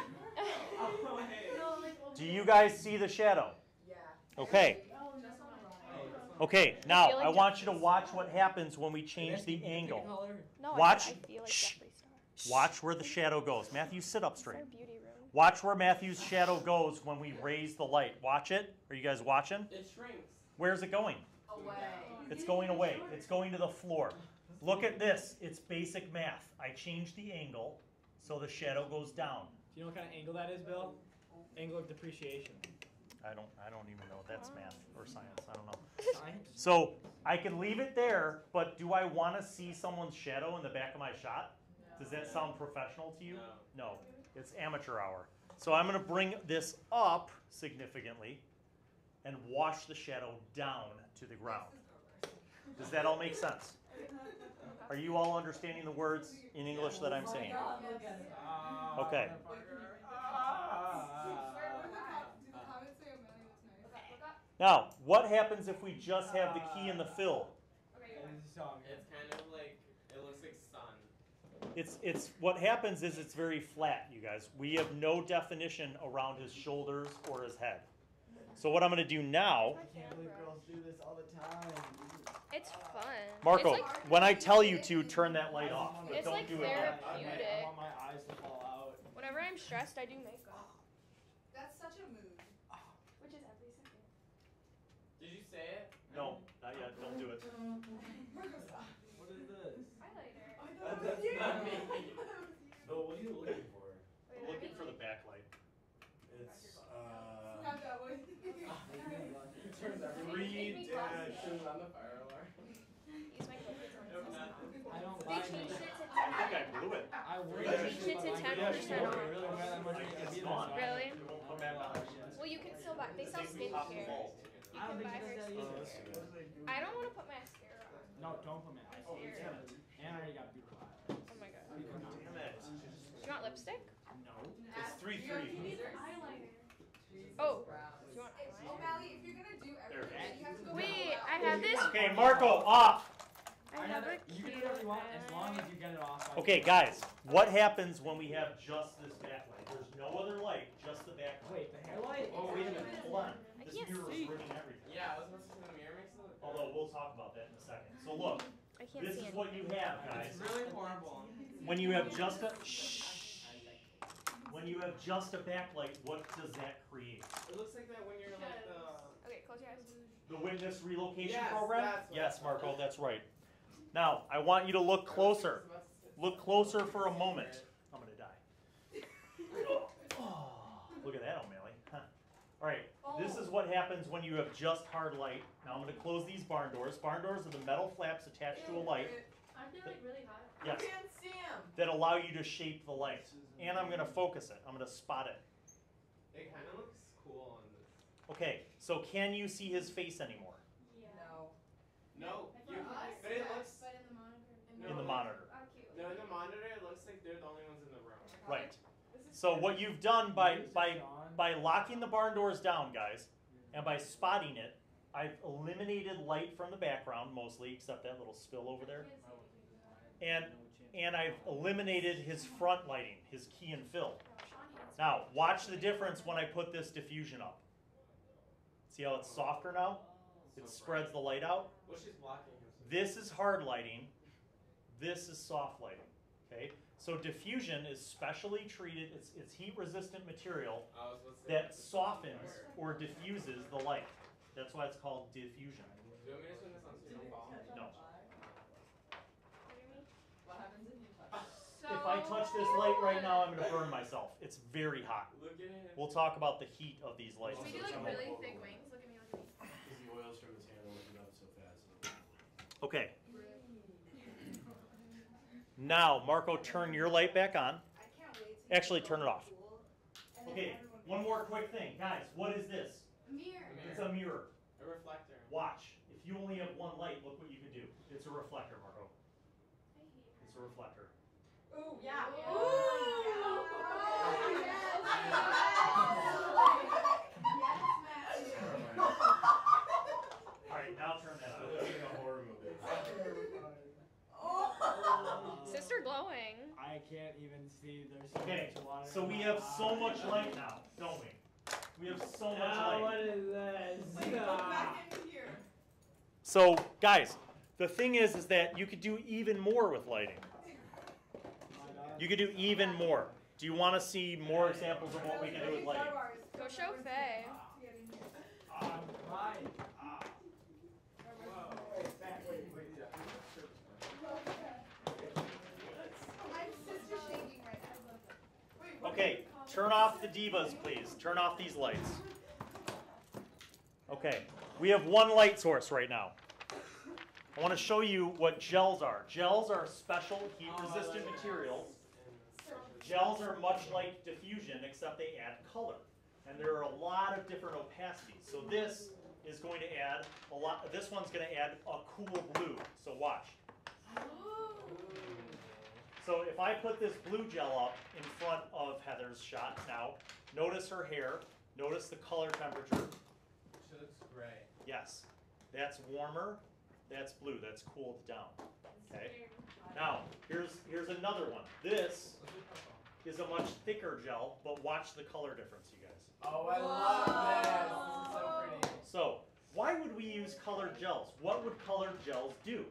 Oh, hey. No, like, Do you guys see the shadow? yeah. Okay. Oh, just on the right. Okay, now feel like I want you to watch what happens when we change the angle. No, Watch. I feel like Shh. Jeffree Star. Watch where the shadow goes. Matthew, sit up It's straight. our beauty room. Watch where Matthew's shadow goes when we raise the light. Watch it. Are you guys watching? It shrinks. Where's it going? Away. It's going away. It's going to the floor. Look at this. It's basic math. I changed the angle so the shadow goes down. Do you know what kind of angle that is, Bill? Angle of depreciation. I don't even know if that's math or science. I don't know. Science? So I can leave it there, but do I want to see someone's shadow in the back of my shot? Does that sound professional to you? No. It's amateur hour. So I'm going to bring this up significantly and wash the shadow down to the ground. Does that all make sense? Are you all understanding the words in English that I'm saying? Okay. Now, what happens if we just have the key and the fill? Okay, This song. It's kind of like, it looks like sun. It's what happens is it's very flat, you guys. We have no definition around his shoulders or his head. So what I'm going to do now, I can't believe girls do this all the time. it's fun. Marco, It's like, when I tell you to, turn that light I off. just But It's don't like do it yet. therapeutic. I want my eyes to fall out. whenever I'm stressed, I do makeup, That's such a mood. which is every second. Did you say it? No, not yet. Don't do it. What is this? Highlighter. That's not me. Oh, what are you looking for? I'm looking for the backlight. It's Not that way. Turns Three dash. Turns on the fire alarm. Use my focus Nope, on nothing. I don't They buy changed makeup. it to I 10. think I blew it. I would They changed it to 10% off. I really wear that much makeup It's either, gone. so I- Really? It won't come back on. Well, you can still buy. They sell I think we popped the skincare. vault. You I don't can think buy she her. does that either. I don't want to put mascara on. No, don't put me. Oh, And I already got beautiful eyes. Oh my god. You cannot. Damn it. Do you want lipstick? No. It's 3-3. Oh. Do you want eyeliner? O'Malley, if you're gonna do everything, you have to go. Wait, I have this. Okay, Marco, off. I have a You can cute do whatever you want as long eyeliner. as you get it off. Okay, guys, what happens when we have just this backlight? There's no other light, just the backlight. Wait, the hair light? Oh, wait a minute, hold on. I This can't mirror is see. ruining everything. Yeah, I was supposed to say the mirror makes it look good. Although, we'll talk about that in a second. So look, I can't this see is it. what you have, guys. It's really horrible. When you have just a, when you have just a backlight, what does that create? It looks like that when you're like Okay, close your eyes. The witness relocation Yes, program? that's what Yes, it's Marco, called. that's right. Now, I want you to look closer. Look closer for a moment. I'm gonna die. Oh, look at that, O'Malley. Huh. All right, this is what happens when you have just hard light. Now I'm gonna close these barn doors. Barn doors are the metal flaps attached to a light. Aren't they like really hot? Yes, Can't see him. that allow you to shape the light. And I'm gonna focus it. I'm gonna spot it. It kind of looks cool on this. Okay, so can you see his face anymore? No. No, you. For us, But it yes. looks. But in the monitor. In the monitor. Oh, cute. No, in the monitor, it looks like they're the only ones in the room. Right. This is So what you've done by Yours is by gone. by locking the barn doors down, guys, and by spotting it, I've eliminated light from the background mostly, except that little spill over there. And I've eliminated his front lighting, his key and fill. Now, watch the difference when I put this diffusion up. See how it's softer now? It spreads the light out. Well, she's blocking him. This is hard lighting. This is soft lighting. Okay? So diffusion is specially treated, it's heat resistant material I was supposed to say that softens or diffuses the light. That's why it's called diffusion. Do you want me to turn this on so you don't fall? No. What happens if you touch? If I touch this light right now, I'm going to burn myself. It's very hot. Look at him. We'll talk about the heat of these lights. Should we do in just a like moment. really thick wings? Look at me, look at me. Because the oils from his hand are looking up so fast. Okay. Now, Marco, turn your light back on. I can't wait to Actually, turn it off. Cool. And then Okay, everyone one more quick thing. Guys, what is this? Mirror. It's a mirror. A reflector. Watch. If you only have one light, look what you can do. It's a reflector, Marco. It's a reflector. Ooh, yeah. Yeah. Ooh, All right, now turn that It on. looks like a horror movie. Sister glowing. I can't even see. There's so Okay, much water. so in we my have so eye. much light now, don't we? We have so much Ah, what light. is this? Wait, look back into here. So, guys, the thing is that you could do even more with lighting. You could do even more. Do you want to see more examples of what we can do with lighting? Go show Faye. I'm crying. Ah. Whoa. My sister's shaking right now. Okay, turn off the divas, please. Turn off these lights. Okay, we have one light source right now. I want to show you what gels are. Gels are special heat-resistant materials. Gels are much like diffusion, except they add color. And there are a lot of different opacities. So this is going to add a lot. This one's going to add a cool blue. So watch. So if I put this blue gel up in front of Heather's shot now, notice her hair, notice the color temperature. It looks gray. Yes. That's warmer. That's blue. That's cooled down. Okay. Now, here's another one. This Let's do purple. is a much thicker gel, but watch the color difference, you guys. Oh, I love this. This is so pretty. So, why would we use colored gels? What would colored gels do?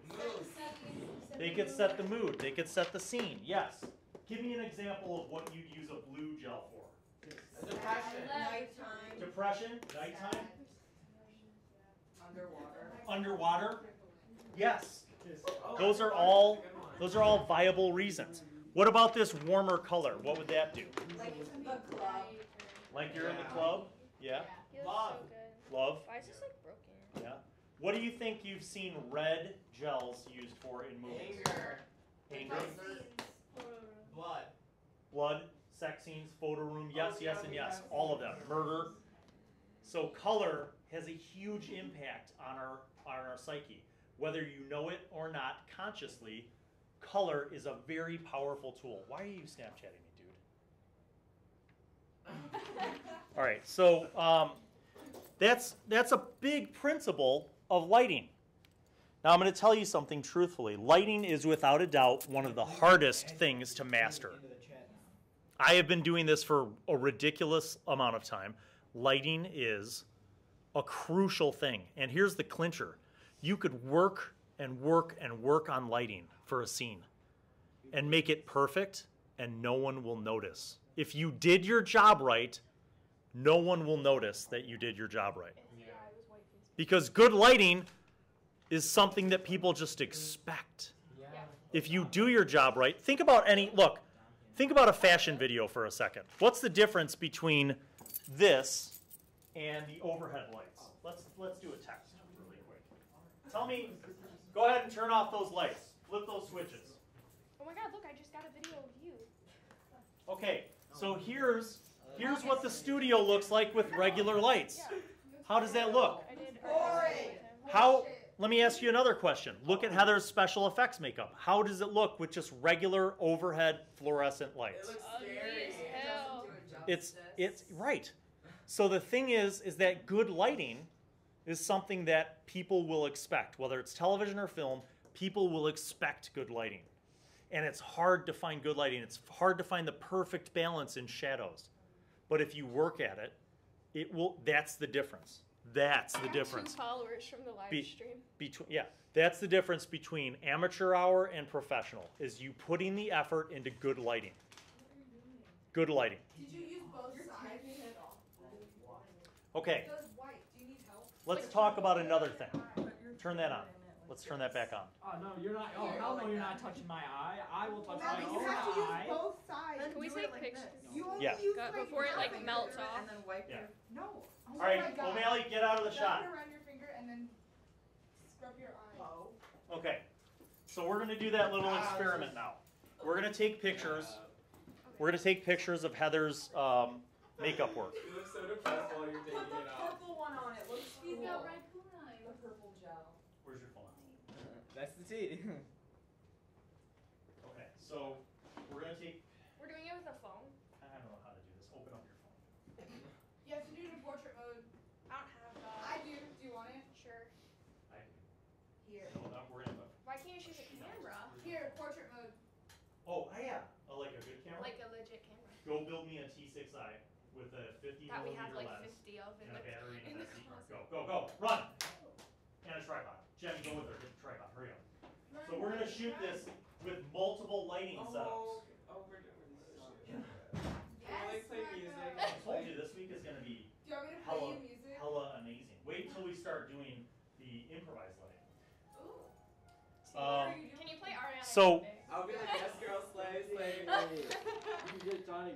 They could set the mood. They could set the scene. Yes. Give me an example of what you'd use a blue gel for. Depression. Nighttime. Depression, nighttime, Underwater. underwater. Yes. Oh, Those are that's all a good one. those are all viable reasons. What about this warmer color? What would that do? Like the club. Like you're in the club? Yeah. He looks Love. so good. Love? Why is this like broken? Yeah. What do you think you've seen red gels used for in movies? Anger. Anger, Blood. blood, sex scenes, photo room, yes, yes, and yes. All of them. Murder. So color has a huge impact on our psyche. Whether you know it or not consciously, color is a very powerful tool. Why are you Snapchatting me, dude? All right, so that's a big principle of lighting. Now I'm going to tell you something truthfully. Lighting is without a doubt one of the hardest things to master. Into the chat now. I have been doing this for a ridiculous amount of time. Lighting is a crucial thing. And here's the clincher. You could work and work and work on lighting for a scene and make it perfect, and no one will notice. If you did your job right, no one will notice that you did your job right. Because good lighting is something that people just expect. Yeah. If you do your job right, think about a fashion video for a second. What's the difference between this and the overhead lights? Let's do a test really quick. Tell me, go ahead and turn off those lights. Flip those switches. Oh my god, look, I just got a video of you. Okay, so here's what the studio looks like with regular lights. How does that look? I did. How? Let me ask you another question. Look at Heather's special effects makeup. How does it look with just regular overhead fluorescent It lights? looks Ugly scary. as hell. It's right. So the thing is that good lighting is something that people will expect. Whether it's television or film, people will expect good lighting. And it's hard to find good lighting. It's hard to find the perfect balance in shadows. But if you work at it, that's the difference. That's the difference. 2 followers from the live stream. That's the difference between amateur hour and professional, is you putting the effort into good lighting. Good lighting. Did you use both sides? Okay, Those white. Do you need help? let's talk about another thing. Turn that on. Let's turn that back on. Oh no, you're not. Oh hell no, you're not touching my eye. I will touch my Maddie, own you have to use eye. both sides. Can we take pictures? You only Yeah. use Got- like before it, like, half of melts your- off. And then wipe Yeah. your. No. Oh All right, my God. O'Malley, get out of the shot. Wrap it around your finger and then scrub your eye. Okay, so we're gonna do that little experiment now. We're gonna take pictures. We're gonna take pictures of Heather's makeup work. You look so depressed while you're taking Put the it off. purple one on. It looks cool. He's got red puma. The purple gel. Where's your phone? That's the tea. Okay, so we're gonna take. We're doing it with a phone. I don't know how to do this. Open up your phone. You have to do it in portrait mode. I don't have I do. Do you want it? Sure. I do. Here. No, we're gonna. Why can't you choose a camera? Here, portrait mode. Oh, yeah. Like a good camera. Like a legit camera. Go build me a T6i with a 50 That we have millimeter like lens 50 of in and a the battery in and the a SD card. closet. Go, run! And a tripod. Jen, go with her. Get the tripod. Hurry up. So we're gonna shoot this with multiple lighting setups. We're doing this. Yeah. Can we like play music? I told you this week is gonna be Do you want me to play hella, you music? hella amazing. Wait till we start doing the improvised lighting. Can you play Ariana So- Grande? I'll be the best girl slave.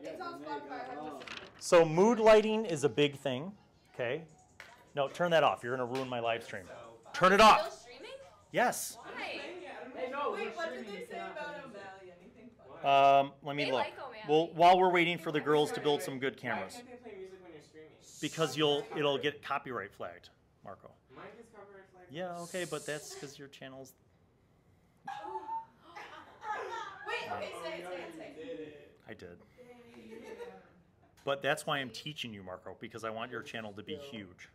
It's on Spotify. I have to listen. So mood lighting is a big thing. Okay. No, turn that off. You're gonna ruin my live stream. Turn it Still off. streaming? Yes. Why? Hey no, Wait, we're what did streaming, they you say cannot about play music. O'Malley? Anything funny? Let me They look. like O'Malley. Well, while we're waiting for the girls to build some good Why cameras, can't they play music when you're streaming? because it'll get copyright flagged, Marco. Mine gets copyright flagged. Yeah. Okay, but that's because your channel's. Wait, okay, Oh, say it, no, say it, you say it. did it. I did. But that's why I'm teaching you, Marco, because I want your channel to be huge.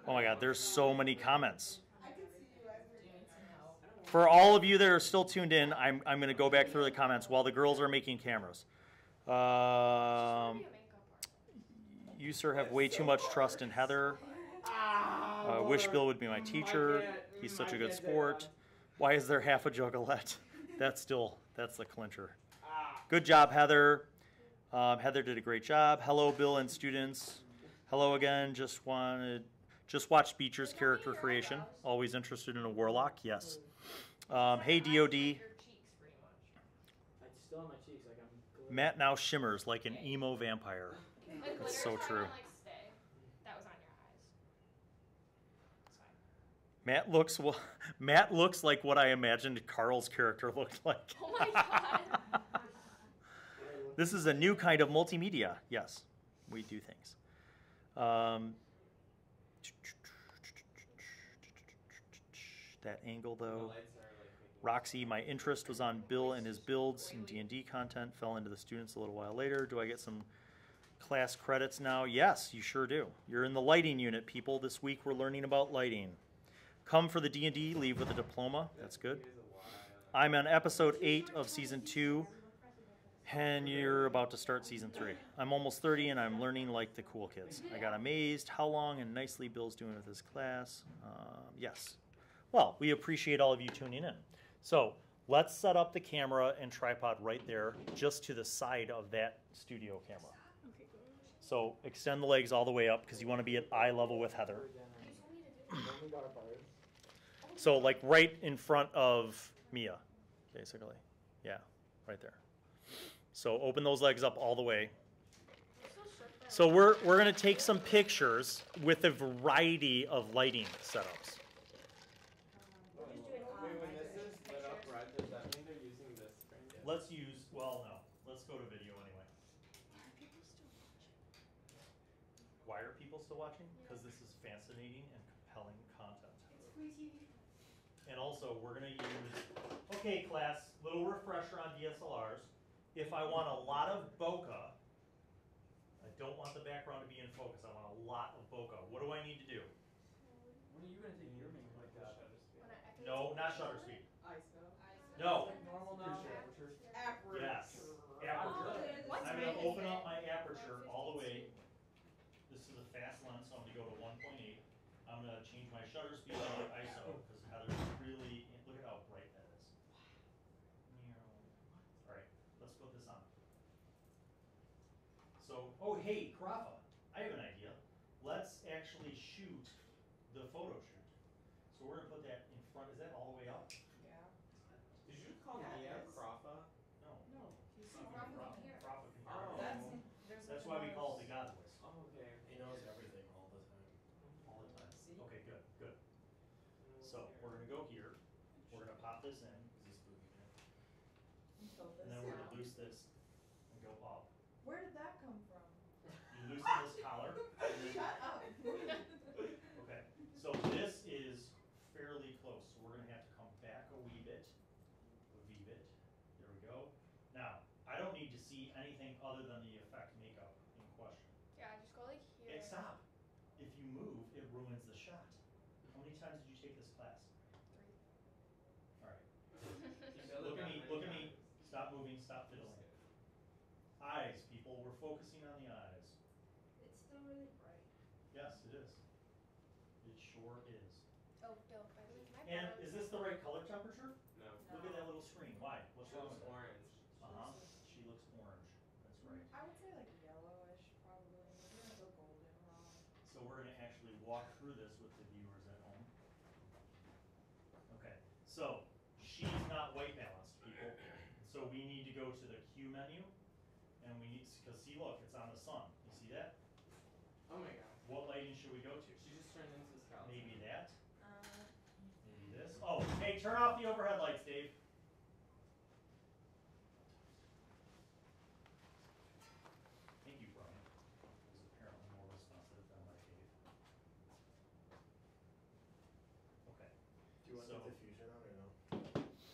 Oh my God, there's so many comments. I can see you as Do you need some help? For all of you that are still tuned in, I'm going to go back through the comments while the girls are making cameras. She's trying to be a makeup artist. You, sir, have way too much trust in Heather. Wish Bill would be my teacher. He's such a good sport. Why is there half a juggalette? That's the clincher. Good job, Heather. Heather did a great job. Hello, Bill and students. Hello again. Just watched Beecher's character creation. Always interested in a warlock? Yes. Hey, DOD. Your cheeks, pretty much. I still have my cheeks like I'm. Glue. Matt now shimmers like an emo vampire. The glitter so trying to, true. like, stay. That was on your eyes. It's fine. Matt looks like what I imagined Carl's character looked like. Oh my god. This is a new kind of multimedia. Yes, we do things. That angle though. Roxy, my interest was on Bill and his builds and D&D content. Fell into the students a little while later. Do I get some class credits now? Yes, you sure do. You're in the lighting unit, people. This week we're learning about lighting. Come for the D&D, leave with a diploma. That's good. I'm on episode 8 of season 2, and you're about to start season 3. I'm almost 30, and I'm learning like the cool kids. I got amazed how long and nicely Bill's doing with his class. Yes. Well, we appreciate all of you tuning in. So let's set up the camera and tripod right there, just to the side of that studio camera. So extend the legs all the way up because you want to be at eye level with Heather. So like right in front of Mia, basically. Yeah, right there. So open those legs up all the way. So we're going to take some pictures with a variety of lighting setups. Wait, when this is lit up red, does that mean they're using this frame? Let's use, well, no. Let's go to video anyway. Why are people still watching? Because this is fascinating and compelling content. It's free TV. And also, we're going to use, okay, class, little refresher on DSLRs. If I want a lot of bokeh, I don't want the background to be in focus. I want a lot of bokeh. What do I need to do? When are you gonna take your main like that? No, not shutter speed. ISO. No. Like normal now. Aperture. Yes. Aperture. What's I'm going to rated? open up my aperture all the way. This is a fast lens, so I'm going to go to 1.8. I'm going to change my shutter speed to like ISO because Heather's really, look at how bright that is. All right, let's put this on. So, oh hey, Karafa, I have an idea. Let's actually shoot the photo shoot. So we're going to put that in front. Is that all the way up? Yeah. Did you just call Yeah, Mia it is. Krafa? No. No. He's Karafa from here. Karafa can hear Oh. everything. That's why we call it the God voice. Oh, okay. He knows everything all the time. All the time. See? Okay, good, good. So we're gonna go here. We're gonna pop this in, He's a spooky man. and then we're gonna loose this and go up. Where did that come from? You loosen this collar. and then- Shut up. Okay, so this is fairly close. So we're gonna have to come back a wee bit. There we go. Now, I don't need to see anything other than the effect makeup in question. Yeah, just go like here. Hey, stop. If you move, it ruins the shot. How many times did you take this class? 3. All right. You build Look it at me, that look at many me. times. Stop moving, stop fiddling. Eyes, people, we're focusing on the eyes. It's still really bright. Yes, it is. It sure is. Oh, dope. By the way, can I And borrow is this? this the right color temperature? No. Look at that little screen. Why? What's She wrong looks with it? orange. Uh-huh. She looks orange. That's right. I would say like yellowish, probably. Maybe a little golden wrong. So we're gonna actually walk through this with the viewers at home. Okay, so she's not white balanced, people. So we need to go to the Q menu, and we need, cause see, look, it's on the sun. You see that? Oh my god. What lighting should we go to? She just turned into skeleton. Maybe that. Maybe this. Oh, hey, turn off the overhead lights, Dave. Thank you, Brian. He's apparently more responsive than my Dave. Okay. Do you want So- the diffusion on or no? Try this.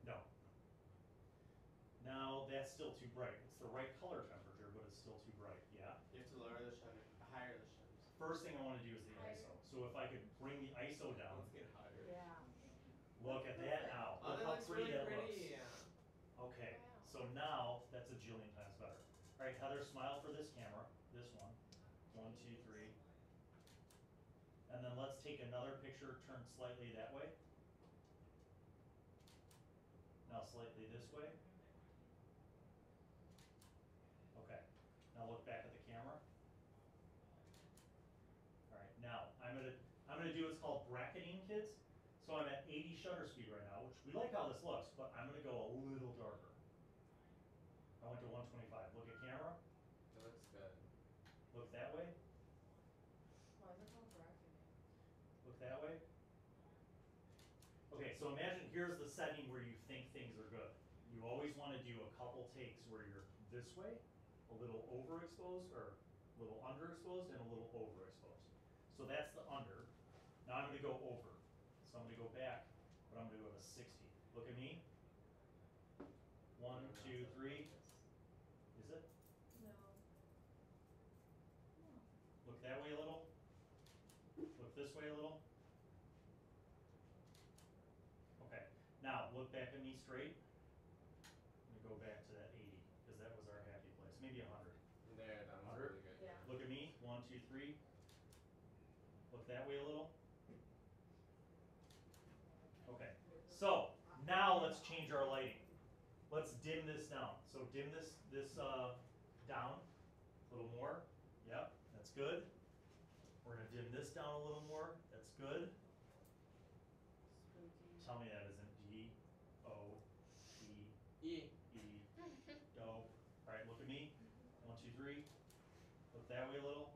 No. Now that's still too bright. It's the right color temperature, but it's still too bright. Yeah. You have to lower the shutter, higher the shutter. first thing I want to do is the ISO. So if I could bring the ISO down, Let's get higher. Yeah. look at that now. Oh, Look that how looks pretty really that pretty. looks. Okay, Wow. so now that's a jillion times better. All right, Heather, smile for this camera. This one. 1, 2, 3. And then let's take another picture, turn slightly that way. Now slightly this way. Okay. Now look back at the camera. All right. Now I'm gonna do what's called bracketing, kids. So I'm at 80 shutter speed right now, which we like how this looks, but I'm gonna go a little darker. I went to 125. Look at camera. It looks good. Look that way. Why is it called bracketing? Look that way. Okay, so imagine here's the setting where you think things are good. You always want to do a couple takes where you're this way, a little overexposed, or a little underexposed, and a little overexposed. So that's the under. Now I'm going to go over. So I'm going to go back, but I'm going to go to 60. Look at me. 1, 2, 3. Is it? No. Look that way a little. Look this way a little. Okay. Now look back at me straight. I'm gonna go back to that 80 because that was our happy place. Maybe 100. There, that one's 100? really good. Yeah. Look at me. 1, 2, 3. Look that way a little. Okay. So now let's change our lighting. Let's dim this down. So dim this down a little more. Yep, that's good. We're gonna dim this down a little more. That's good. Spooky. Tell me that isn't D O E E. E. Dope. All right, look at me. 1, 2, 3. Look that way a little.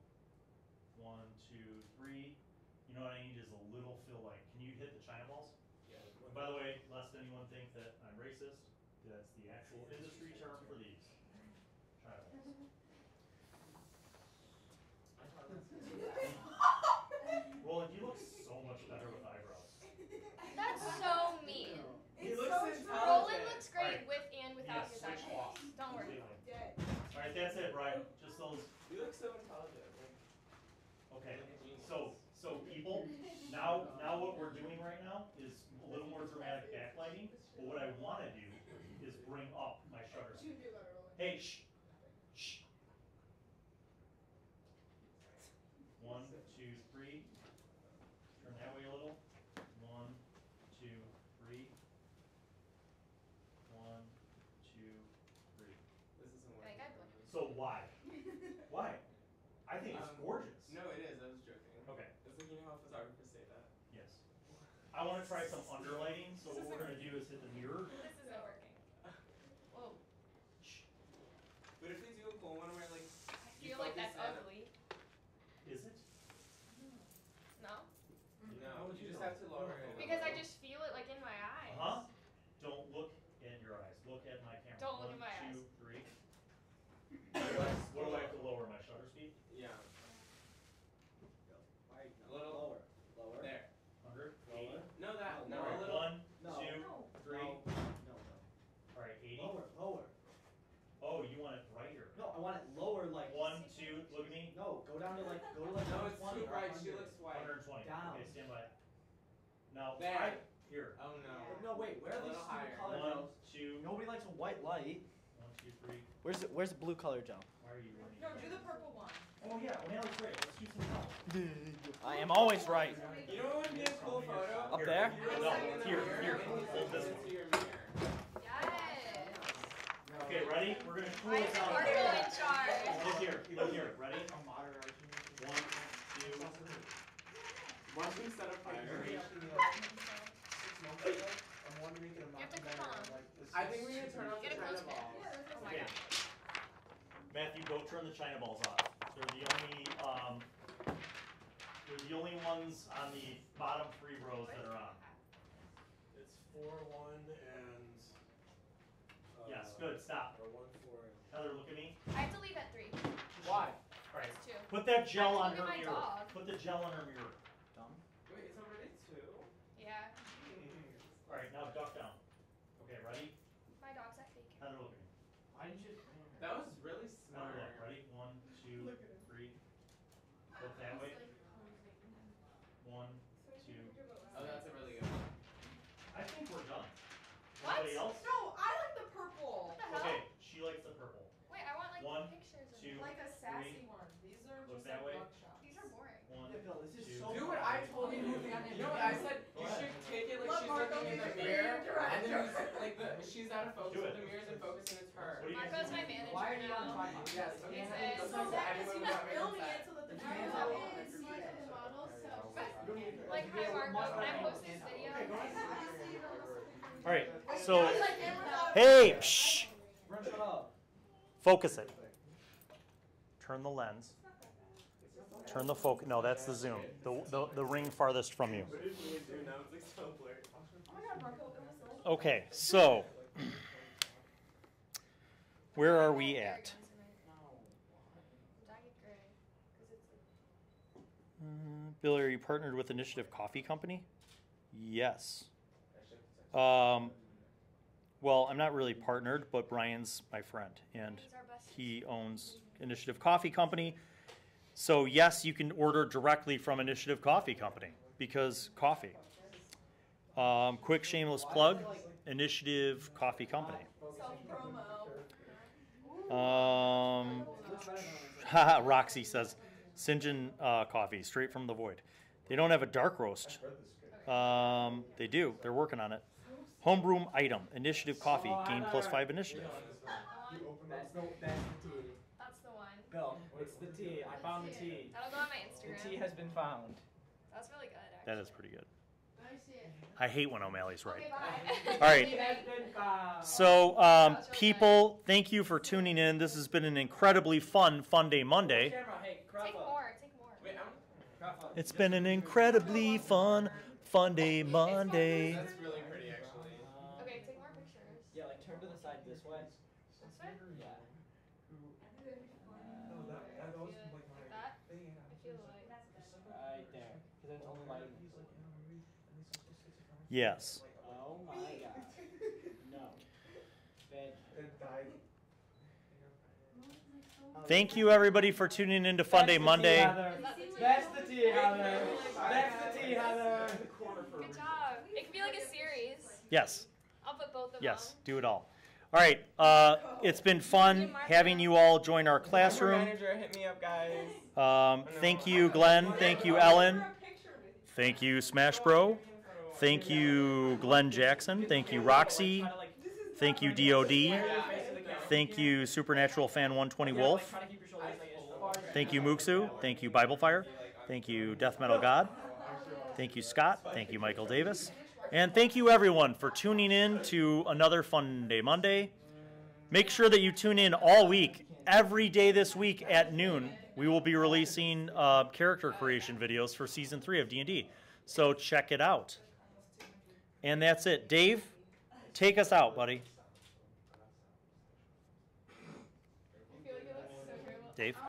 1, 2, 3. You know what I need is a little fill light. Can you hit the China balls? Yeah. And by the way, lest anyone think that I'm racist, that's the actual industry term for these. China balls. I thought that's good. Roland, you look so much better with eyebrows. That's so mean. He It's looks so intelligent. Roland looks great Alright. with and without Yeah, his switch eyebrows. off. Don't worry. Completely. dead. All right, that's it, Brian. Just those. You look so intelligent. Okay. Like a genius. So people, now what we're doing right now is a little more dramatic backlighting. But what I want to do is bring up my shutter speed. Hey, shh, shh. 1, 2, 3. Turn that way a little. 1, 2, 3. 1, 2, 3. This isn't I working. think I for put- me. So why? Why? I think it's gorgeous. No, it is. I was joking. Okay. It's like, you know how photographers say that. Yes. I want to try some underlighting. So what we're gonna do is hit the mirror. This isn't working. Whoa. Shh. But if we do a cool one where like I you feel like that's focus in- ugly. Is it? No? No, you just have to lower it. Because I just feel it like in my eyes. Uh-huh. Don't look in your eyes. Look at my camera. Don't look 1, in my 2, eyes. 3. What do I have to lower? My shutter speed? Yeah. Why? A little lower. Lower. There. 100? Lower. 80? No, that. No, All a right, little. 1, No. 2, No. 3. No. No. All right, 80. Lower. Lower. Oh, you want it brighter. No, I want it lower. Like 1, 2, look at me. No, go down to like No, it's 120 too or bright. She 100. looks white. 120. Down. Okay, stand by. Now, There. here. Oh no. No, wait. Where A are these little higher. stupid color 1, gels? 2, Nobody likes a white light. 1, 2, 3. Where's the blue color gel? Why are you running? No, do the purple one. Oh yeah, well, now it's great. Let's do some help. I am always right. You know what would be a cool photo? Up there? If you were No, sitting in the here, mirror here. and you Hold this look one. into your mirror. Yes. Okay, ready? We're gonna cool Why this is down. Marco in charge? Look here. Ready? 1, 2, Watch me set a fire. I'm wondering if You have to come on. I think we need to turn off the Get a China close balls. pick. Oh my Okay. god. Matthew, go turn the China balls off. They're the only ones on the bottom 3 rows that are on. It's 4, 1, and. Yes, good. Stop. Or 1, 4, and. Heather, look at me. I have to leave at 3. Why? All right. It's 2. Put that gel I on have to her look at my mirror. dog. Put the gel on her mirror. Dumb. Wait, it's already 2? Yeah. All right, now duck down. Okay, ready? My dog's at daycare. Heather, look at me. Why didn't you? That was really Now smart. look. Ready? 1, 2, 3. Look that way. sassy ones. These are Look just that way. like buckshots. These are boring. One, Yeah, Bill, this is two. so Do what I told you. You know what I said? You should take it like Look, she's Marco, looking in the you're the mirror, director. and then you like she's out of focus Do with it. the mirrors and focus, and it's her. What do you Marco's my manager Why are you on now. tripod? Yes. Okay. He's That's a- So like that anyone is who he's got made filming upset. it so that the The cameras camera are will on and see see it. the models. So Like, hi Marco, can I post this video? All right. Wait, So, now it's like cameras out. hey, shh. Run, shut up. Focus it. Turn the lens. Turn the focus. No, that's the zoom. The ring farthest from you. What did we do now? It's like so blurry. Oh my God, Marco, it was like. Okay, so where are we at? Billy, are you partnered with Initiative Coffee Company? Yes. Well, I'm not really partnered, but Brian's my friend, and He's our best. he owns Initiative Coffee Company. So yes, you can order directly from Initiative Coffee Company because coffee. Quick shameless plug, Initiative Coffee Company. Self-promo. Haha, Roxy says, St. Coffee, straight from the void. They don't have a dark roast. They do. They're working on it. Homebrew item, Initiative Coffee, gain +5 initiative. That's the tea. That's the one. Bill, it's the tea. I found the tea. That'll go on my The Instagram. tea has been found. That's really good, actually. That is pretty good. I see it. I hate when O'Malley's right. Okay, bye. All right. Tea has been found. So, people, thank you for tuning in. This has been an incredibly fun Funday Monday. Camera, hey, crop Take up. more, take more. Wait, Crop up. It's been an incredibly fun Funday Monday. that's really pretty actually. Okay, take more pictures. Yeah, like turn to the side this way. This way? Yeah. Like that? I feel like. Right there. Because it's only light. Yes. Oh my god. No. Bed. Thank you, everybody, for tuning in to Funday Monday. That's the tea, Heather. That's the tea, Heather. Good job. It could be like a series. Yes. I'll put both of them. Yes. Do it all. All right. It's been fun having you all join our classroom. Manager, hit me up, guys. Thank you, Glenn. Thank you, Ellen. Thank you, Smash Bro. Thank you, Glenn Jackson. Thank you, Roxy. Thank you, DOD. Thank you, Supernatural Fan 120 Wolf. Thank you, Muxu. Thank you, Bible Fire. Thank you, Death Metal God. Thank you, Scott. Thank you, Michael Davis. And thank you, everyone, for tuning in to another Funday Monday. Make sure that you tune in all week, every day this week at noon. We will be releasing character creation videos for Season 3 of D&D. So check it out. And that's it. Dave, take us out, buddy. I feel like it looks so terrible. Dave?